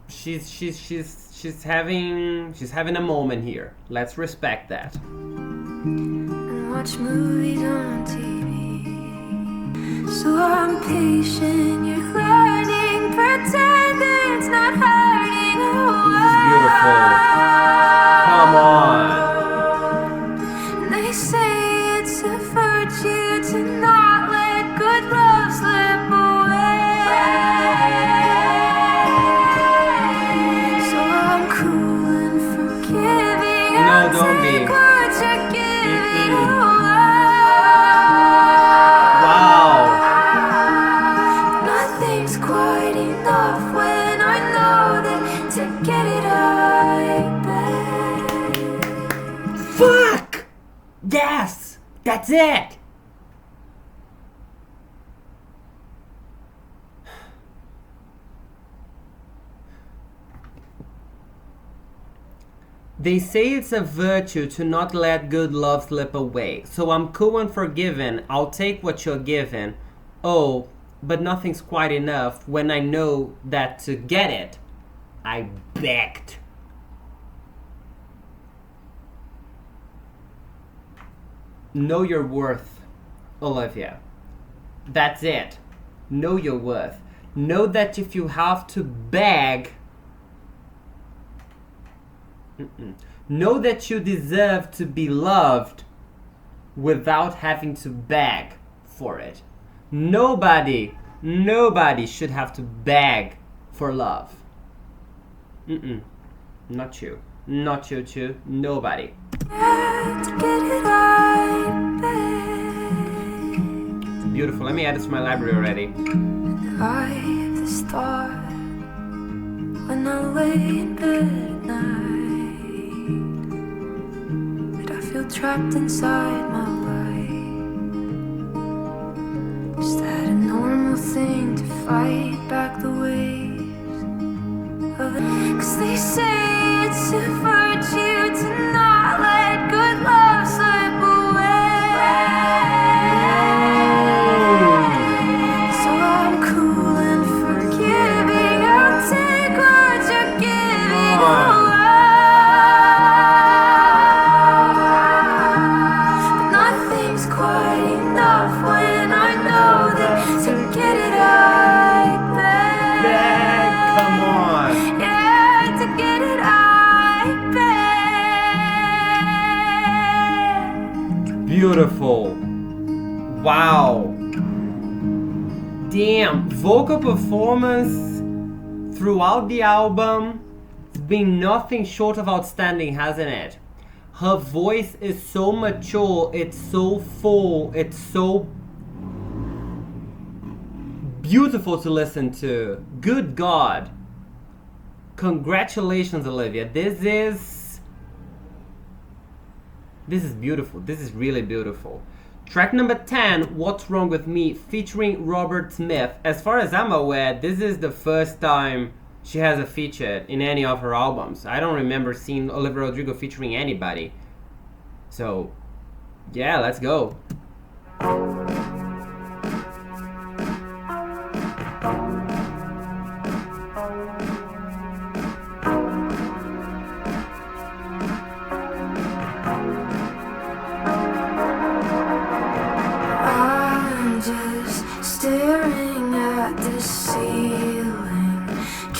A: She's having a moment here. Let's respect that.
B: And watch movies on TV. So I'm patient, you're learning, pretend it's not hurting.
A: It's beautiful. Come on.
B: They say it's a virtue to not let good love slip away. So I'm cool and forgiving.
A: No,
B: I'll
A: don't be.
B: take what you're giving away.
A: Wow.
B: Nothing's quite enough when I know that to get it right back.
A: Fuck! Yes! That's it! They say it's a virtue to not let good love slip away. So I'm cool and forgiven. I'll take what you're given. Oh, but nothing's quite enough when I know that to get it, I begged. Know your worth, Olivia. That's it. Know your worth. Know that if you have to beg, know that you deserve to be loved without having to beg for it. Nobody should have to beg for love. Not you. Not you too. Nobody.
B: To get it right back.
A: It's beautiful. Let me add this to my library already.
B: I have this thought when I lay in bed at night that I feel trapped inside my life. Is that a normal thing to fight back the waves of it? 'Cause they say it's a virtue to not let good love slip away. So I'm cool and forgiving. I'll take what you're giving away. But nothing's quite enough when I know that to get it right back.
A: Come on.
B: Yeah, to get it right back.
A: Beautiful. Wow. Damn. Vocal performance throughout the album has been nothing short of outstanding, hasn't it? Her voice is so mature, it's so full, it's so beautiful to listen to. Good God. Congratulations, Olivia. This is beautiful. This is really beautiful. Track number 10, What's Wrong With Me, featuring Robert Smith. As far as I'm aware, this is the first time she has a feature in any of her albums. I don't remember seeing Olivia Rodrigo featuring anybody. So, yeah, let's go.
B: I'm just staring at the ceiling.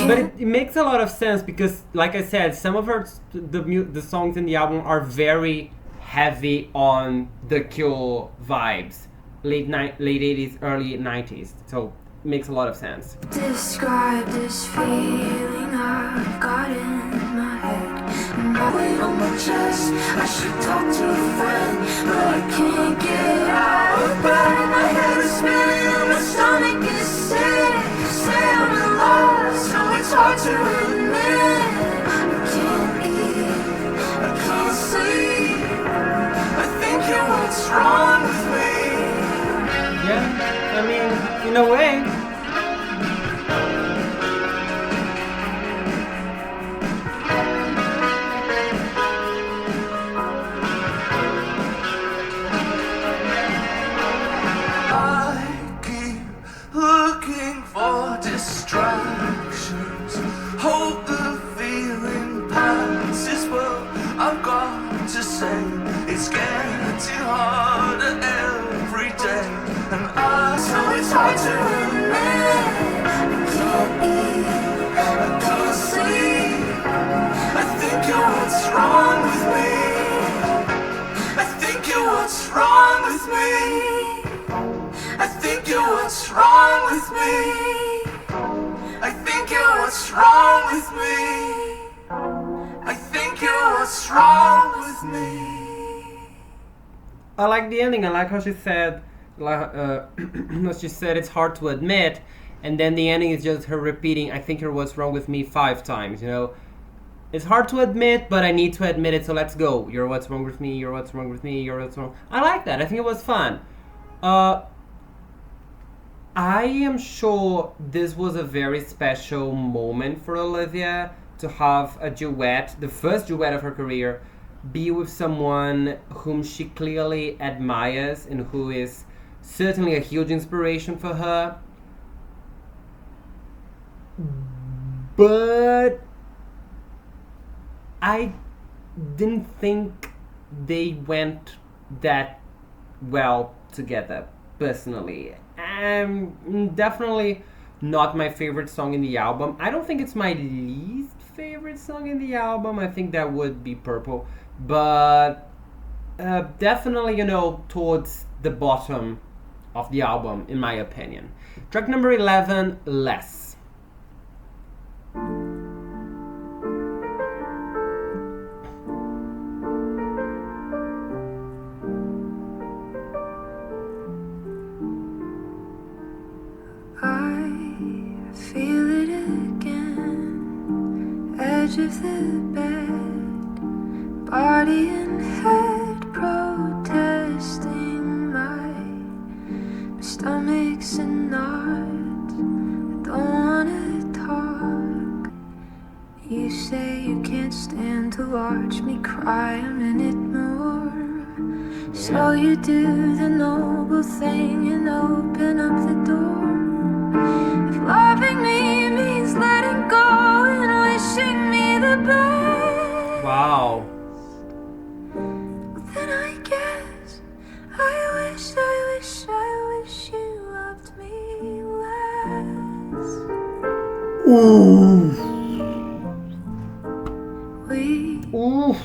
A: But it makes a lot of sense because, like I said, some of her the songs in the album are very heavy on the Cure vibes, late 80s, early 90s. So it makes a lot of sense.
B: Describe this feeling I've got in my head. My weight on my chest. I should talk to a friend, but I can't get out of bed. My head is spinning and my stomach is sick. Say I'm in love, so it's hard to admit. I can't eat, I can't sleep. I think you're what's wrong with me.
A: Yeah, I mean, in a way.
B: to say. It's getting harder every day, and I know it's hard to admit. I can't eat, I can't sleep. I think you're what's wrong with me. I think you're what's wrong with me. I think you're what's wrong with me. I think you're what's wrong with me. I think you're what's wrong with me.
A: I like the ending. I like how she said, she said it's hard to admit, and then the ending is just her repeating, I think you're what's wrong with me 5 times, you know. It's hard to admit, but I need to admit it, so let's go. You're what's wrong with me, you're what's wrong with me, you're what's wrong. I like that. I think it was fun. I am sure this was a very special moment for Olivia to have a duet, the first duet of her career, be with someone whom she clearly admires and who is certainly a huge inspiration for her. But I didn't think they went that well together, personally. Definitely not my favorite song in the album. I don't think it's my least favorite song in the album. I think that would be Purple. But definitely, you know, towards the bottom of the album, in my opinion. Track number 11, Less.
B: Of the bed, body and head protesting. My stomach's a knot. I don't wanna talk. You say you can't stand to watch me cry a minute more. So you do the noble thing and open up the door. If loving me means letting go and wishing me the best,
A: wow.
B: then I guess I wish you loved me less.
A: Ooh.
B: We
A: Ooh.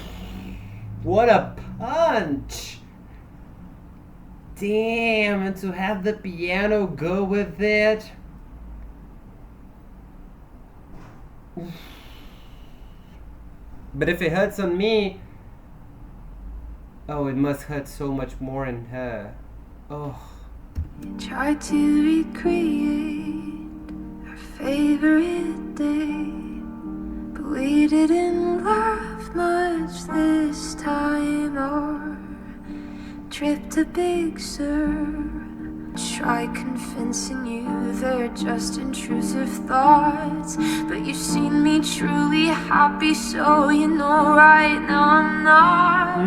A: What a punch. Damn, and to have the piano go with it. Oof. But if it hurts on me, oh, it must hurt so much more in her. Oh.
B: try to recreate our favorite day, but we didn't laugh much this time or trip to Big Sur. Try convincing you they're just intrusive thoughts, but you've seen me truly happy, so you know right now I'm not.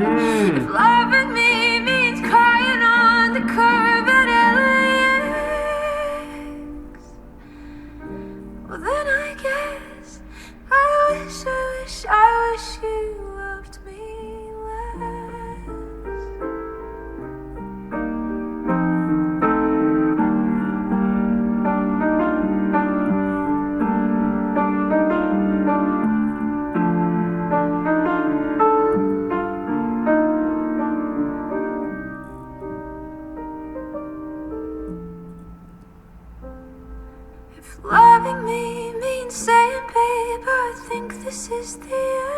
B: If loving me means crying on the curb at LAX, well then I guess I wish you loved me less. Loving me means saying, babe, I think this is the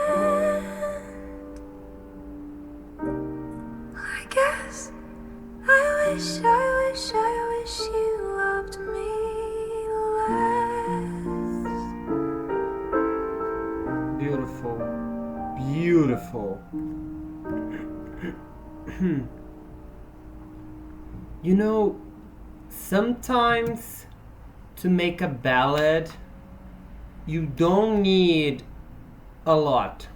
B: end. I guess I wish you loved me less.
A: Beautiful. Beautiful. You know, sometimes to make a ballad, you don't need a lot.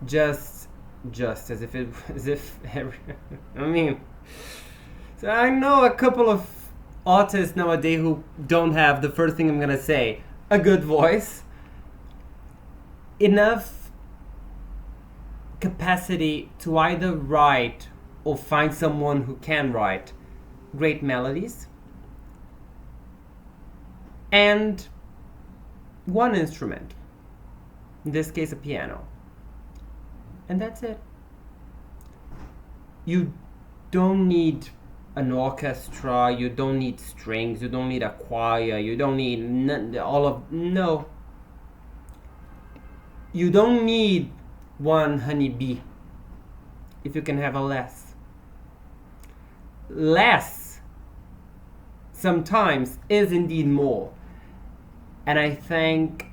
A: Just as if I mean, so I know a couple of artists nowadays who don't have, the first thing I'm gonna say, a good voice. Enough capacity to either write or find someone who can write great melodies and one instrument, in this case a piano, and that's it. You don't need an orchestra, you don't need strings, you don't need a choir, you don't need no. You don't need one honeybee if you can have a less. Less sometimes is indeed more. And I think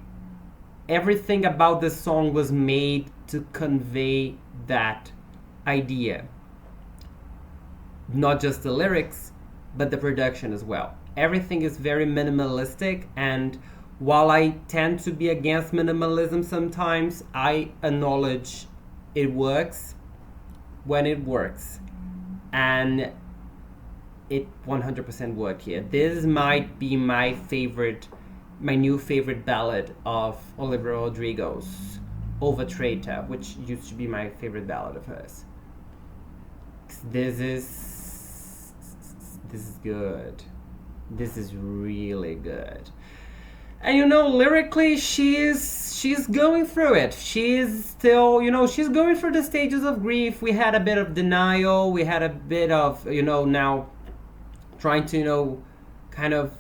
A: everything about this song was made to convey that idea. Not just the lyrics, but the production as well. Everything is very minimalistic, and while I tend to be against minimalism sometimes, I acknowledge it works when it works. And it 100% worked here. This might be my new favorite ballad of Olivia Rodrigo's, Over Traitor, which used to be my favorite ballad of hers. This is good. This is really good. And lyrically, she's going through it. She's still, she's going through the stages of grief. We had a bit of denial. We had a bit of, now trying to, kind of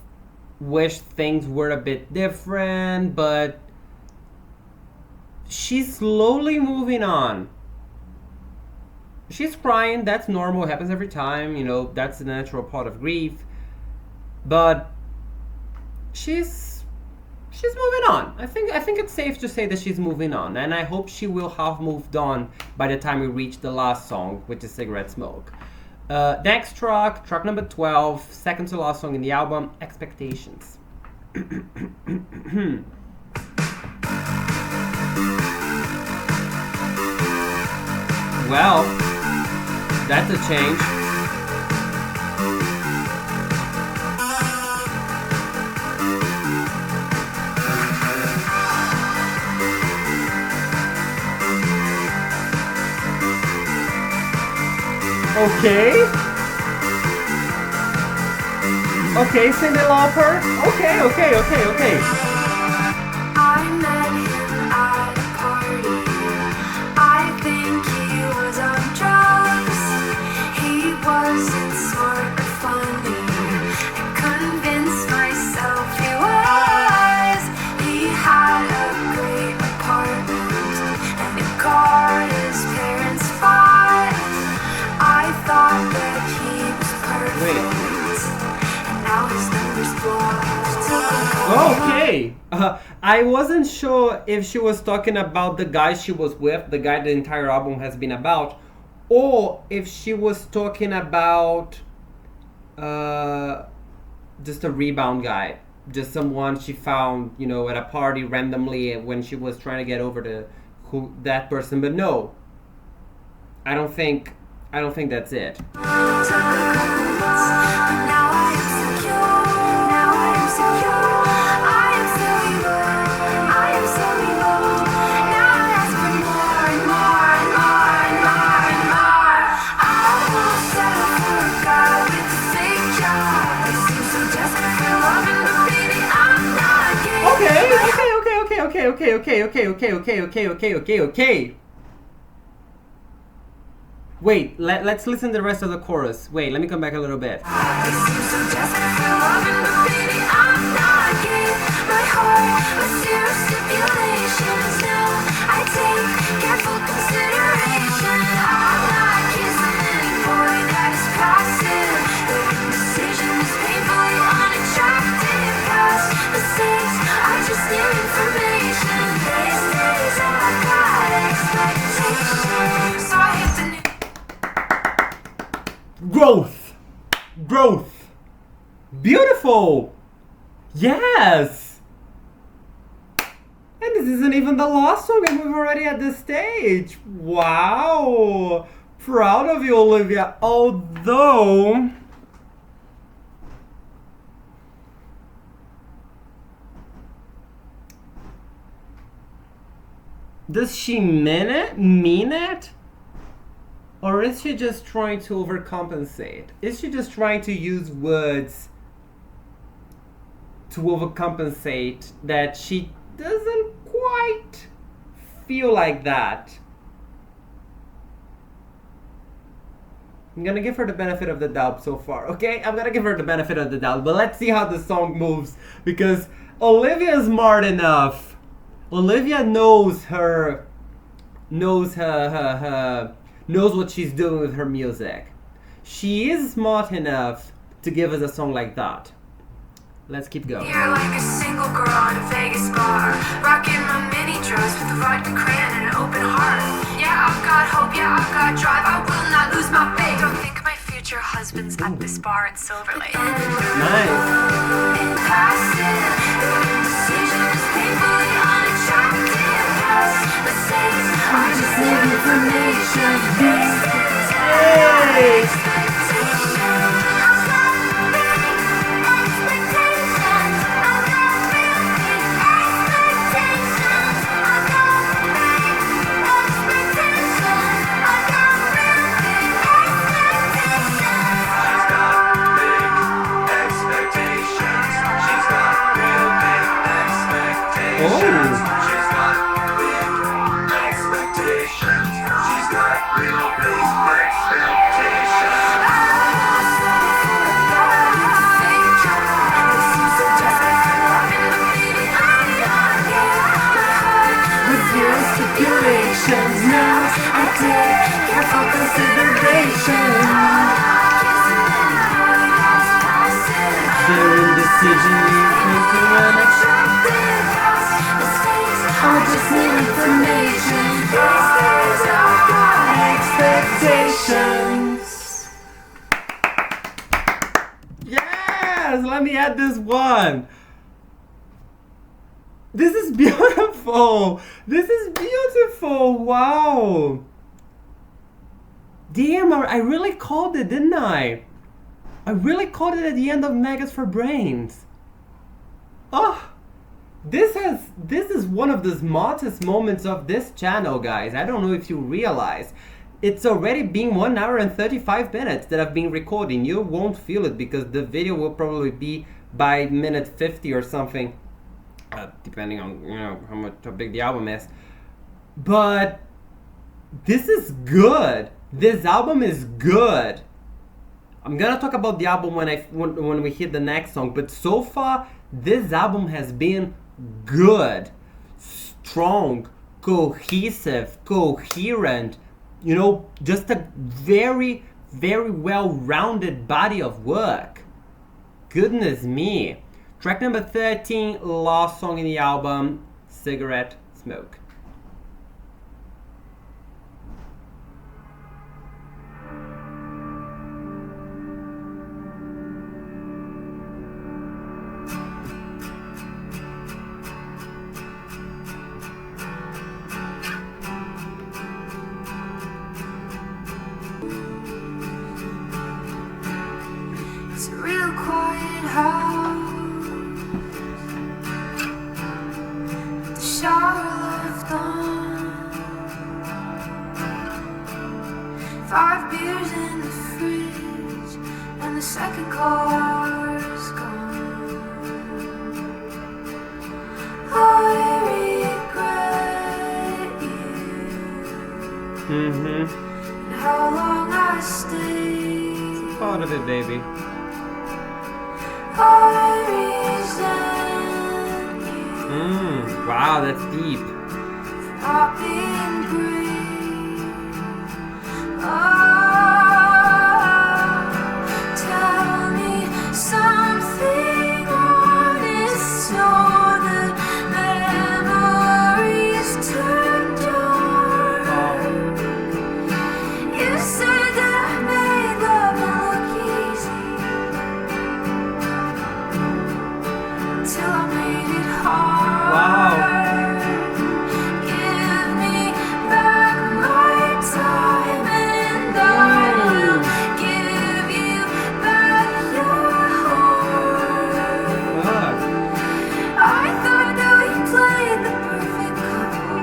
A: wish things were a bit different, but she's slowly moving on. She's crying. That's normal. It happens every time. That's the natural part of grief. But she's moving on. I think it's safe to say that she's moving on, and I hope she will have moved on by the time we reach the last song, which is Cigarette Smoke. Next track number 12, second to last song in the album, Expectations. Well, that's a change. Okay, Cyndi Lauper. Okay.
B: I met him at a party. I think he was on drugs. He wasn't smart or funny. I convinced myself he was. He had a great apartment and a car his parents bought. I thought that he was perfect. And now his number's blocked.
A: Okay. I wasn't sure if she was talking about the guy she was with, the guy the entire album has been about, or if she was talking about just a rebound guy, just someone she found, at a party randomly when she was trying to get over to that person. But no, I don't think that's it. Okay. Wait, let's listen to the rest of the chorus. Wait, let me come back a little bit. Growth. Beautiful. Yes. And this isn't even the last song, and we're already at this stage. Wow. Proud of you, Olivia. Although Does she mean it? Or is she just trying to overcompensate? Is she just trying to use words to overcompensate that she doesn't quite feel like that? I'm gonna give her the benefit of the doubt so far, okay? I'm gonna give her the benefit of the doubt, but let's see how the song moves, because Olivia is smart enough. Olivia knows what she's doing with her music. She is smart enough to give us a song like that. Let's keep going.
B: You're like a single girl at a Vegas bar, rocking my mini dress with a vodka crayon and an open heart. Yeah, I've got hope, yeah, I've got drive, I will not lose my faith. Don't think my future husband's at this bar in Silver Lake.
A: Nice.
B: Decisions painfully unattractive. Mistakes are just information.
A: Hey! Yes, let me add this one. This is beautiful. This is beautiful. Wow. Damn, I really called it, didn't I? I really called it at the end of Maggots for Brains. Oh, this is one of the smartest moments of this channel, guys. I don't know if you realize. It's already been 1 hour and 35 minutes that I've been recording. You won't feel it because the video will probably be by minute 50 or something. Depending on, how big the album is. But this is good. This album is good. I'm gonna talk about the album when we hit the next song, but so far this album has been good, strong, cohesive, coherent, just a very, very well-rounded body of work. Goodness me. Track number 13, last song in the album, Cigarette Smoke.
B: It's a real quiet house. The shower left on. 5 beers in the fridge, and the second car's gone. I regret you. And how long I stayed.
A: Part of it, baby.
B: I resent you.
A: Wow, that's deep.
B: Not being brave. Tell me something honest so that memories turn dark. You said that I made love look easy till I made it hard.
A: Wow.
B: Give me back my time and I will give you back your heart.
A: Fuck.
B: I thought that we played the perfect couple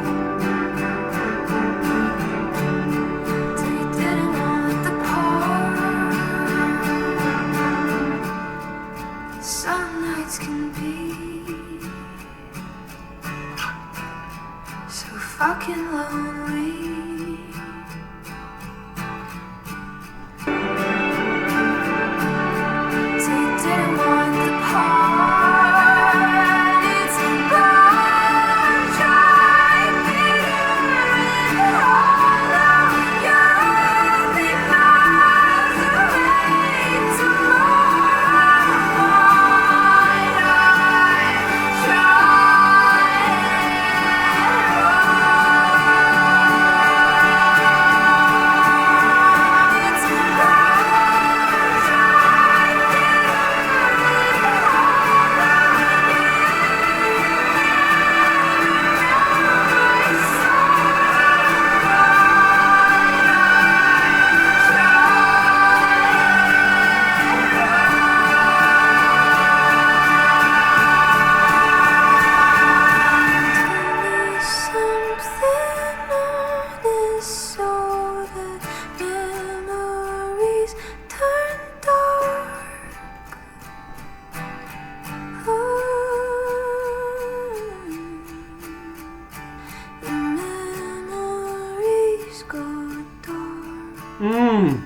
A: Mm.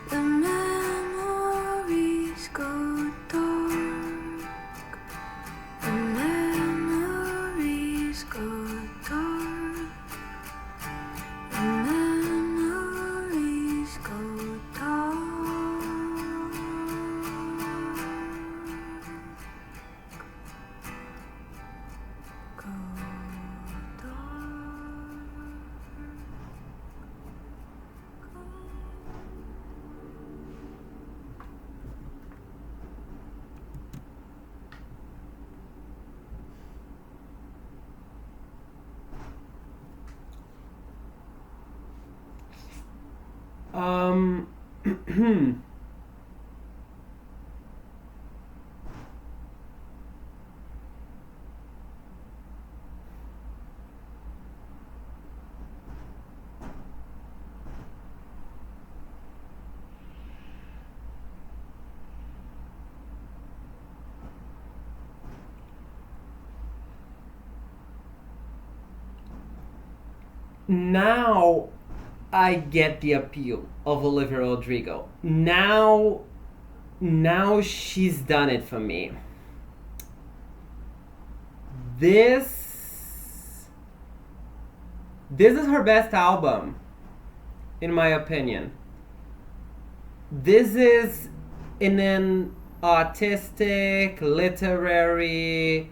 B: The memories go dark. The memories go dark. The memories go dark. Go
A: Um, now I get the appeal of Olivia Rodrigo. Now she's done it for me. This this is her best album, in my opinion. This is in an artistic, literary,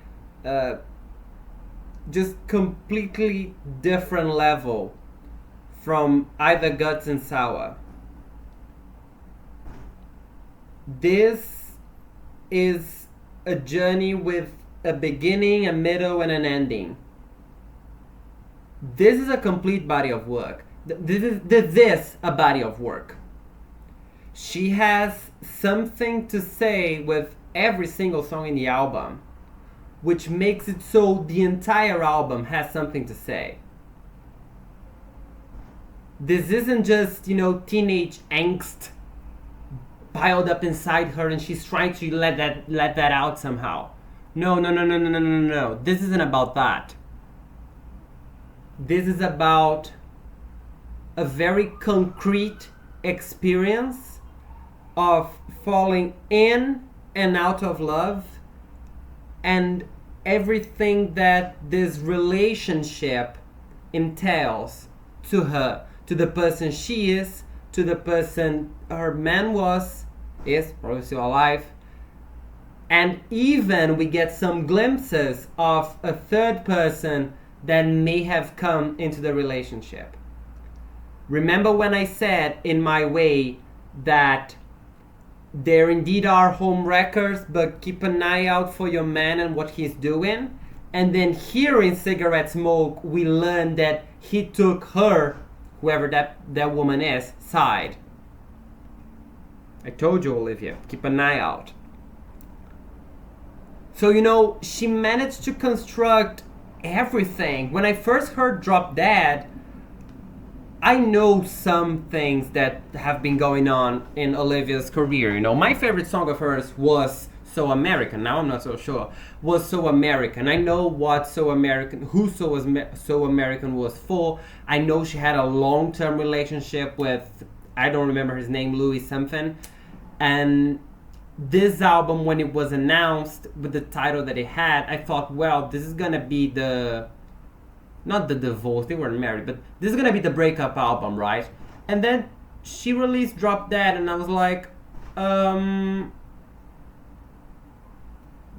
A: just completely different level from either Guts and Sour. This is a journey with a beginning, a middle, and an ending. This is a complete body of work. This a body of work. She has something to say with every single song in the album, which makes it so the entire album has something to say. This isn't just, teenage angst piled up inside her and she's trying to let that out somehow. No. This isn't about that. This is about a very concrete experience of falling in and out of love and everything that this relationship entails to her, to the person she is, to the person her man is probably still alive. And even we get some glimpses of a third person that may have come into the relationship. Remember when I said in my way that there indeed are home wreckers, but keep an eye out for your man and what he's doing? And then here in Cigarette Smoke, we learn that he took her, whoever that woman is, side. I told you, Olivia, keep an eye out. So, she managed to construct everything. When I first heard Drop Dead, I know some things that have been going on in Olivia's career. My favorite song of hers was So American. Now I'm not so sure. Was So American. I know what So American, who So American was for. I know she had a long-term relationship with, I don't remember his name, Louis something. And this album, when it was announced with the title that it had, I thought, well, this is gonna be not the divorce, they weren't married, but this is gonna be the breakup album, right? And then she released Drop Dead, and I was like,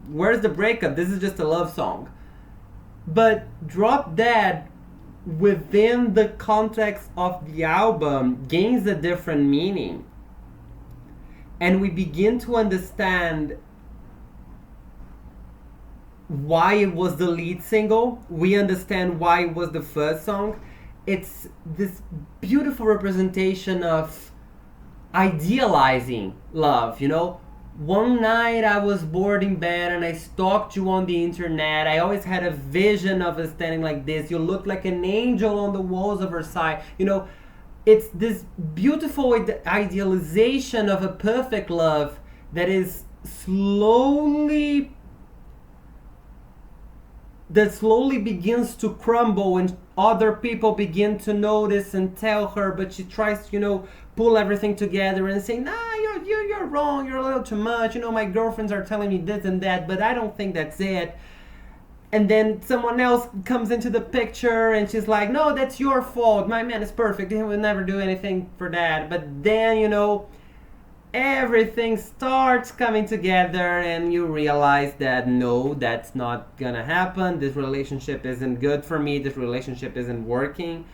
A: where's the breakup? This is just a love song. But Drop Dead, within the context of the album, gains a different meaning. And we begin to understand why it was the lead single. We understand why it was the first song. It's this beautiful representation of idealizing love, One night I was bored in bed and I stalked you on the internet. I always had a vision of us standing like this. You looked like an angel on the walls of Versailles. It's this beautiful idealization of a perfect love that is slowly that slowly begins to crumble, and other people begin to notice and tell her, but she tries to, pull everything together and say, nah, you're wrong, you're a little too much, my girlfriends are telling me this and that, but I don't think that's it. And then someone else comes into the picture and she's like, no, that's your fault, my man is perfect, he will never do anything for that. But then, everything starts coming together and you realize that no, that's not gonna happen, this relationship isn't good for me, this relationship isn't working,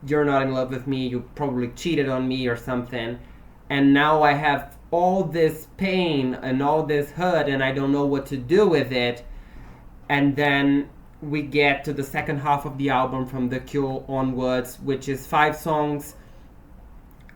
A: you're not in love with me, you probably cheated on me or something, and now I have all this pain and all this hurt and I don't know what to do with it. And then we get to the second half of the album, From the Cure onwards, which is 5 songs.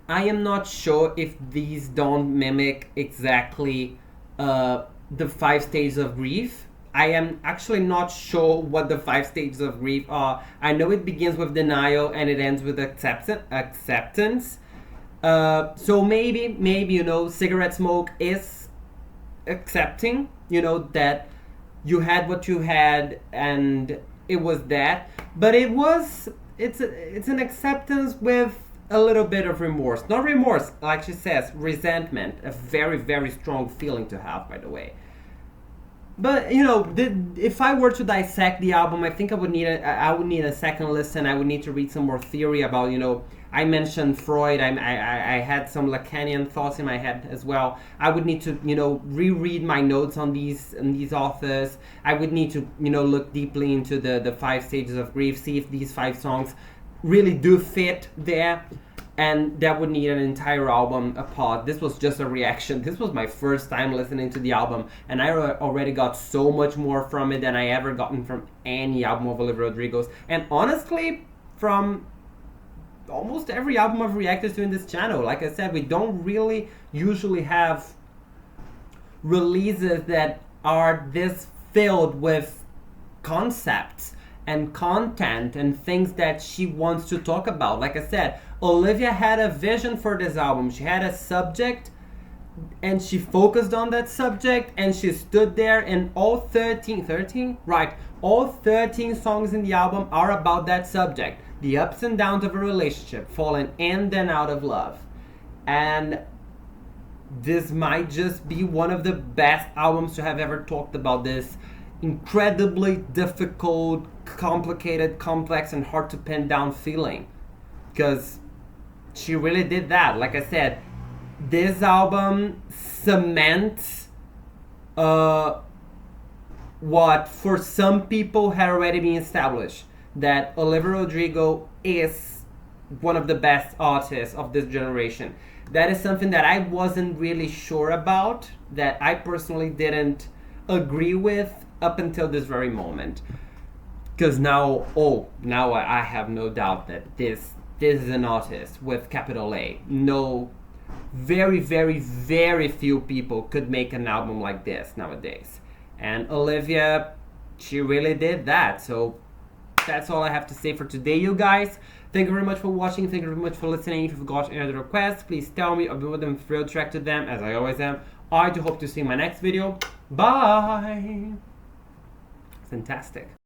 A: I am not sure if these don't mimic exactly the 5 stages of grief. I am actually not sure what the 5 stages of grief are. I know it begins with denial and it ends with acceptance. So maybe, cigarette smoke is accepting, that you had what you had and it was that. But it's an acceptance with a little bit of remorse. Not remorse, like she says, resentment. A very, very strong feeling to have, by the way. But, if I were to dissect the album, I think I would need a second listen. I would need to read some more theory about, I mentioned Freud. I had some Lacanian thoughts in my head as well. I would need to, reread my notes on these authors. I would need to, look deeply into the 5 stages of grief, see if these 5 songs really do fit there. And that would need an entire album apart. This was just a reaction. This was my first time listening to the album, and I already got so much more from it than I ever gotten from any album of Olivia Rodrigo's. And honestly, from almost every album I've reacted to in this channel. Like I said, we don't really usually have releases that are this filled with concepts and content and things that she wants to talk about. Like I said, Olivia had a vision for this album. She had a subject and she focused on that subject and she stood there, and all 13? Right. All 13 songs in the album are about that subject. The ups and downs of a relationship, falling in and out of love. And this might just be one of the best albums to have ever talked about this incredibly difficult, complicated, complex, and hard to pin down feeling. Because she really did that. Like I said, this album cements what for some people had already been established, that Olivia Rodrigo is one of the best artists of this generation. That is something that I wasn't really sure about, that I personally didn't agree with up until this very moment. Because now I have no doubt that this is an artist with capital A. No, very, very, very few people could make an album like this nowadays. And Olivia, she really did that. So that's all I have to say for today, you guys. Thank you very much for watching. Thank you very much for listening. If you've got any other requests, please tell me. I'll be more than thrilled to react to them, as I always am. I do hope to see you in my next video. Bye! Fantastic.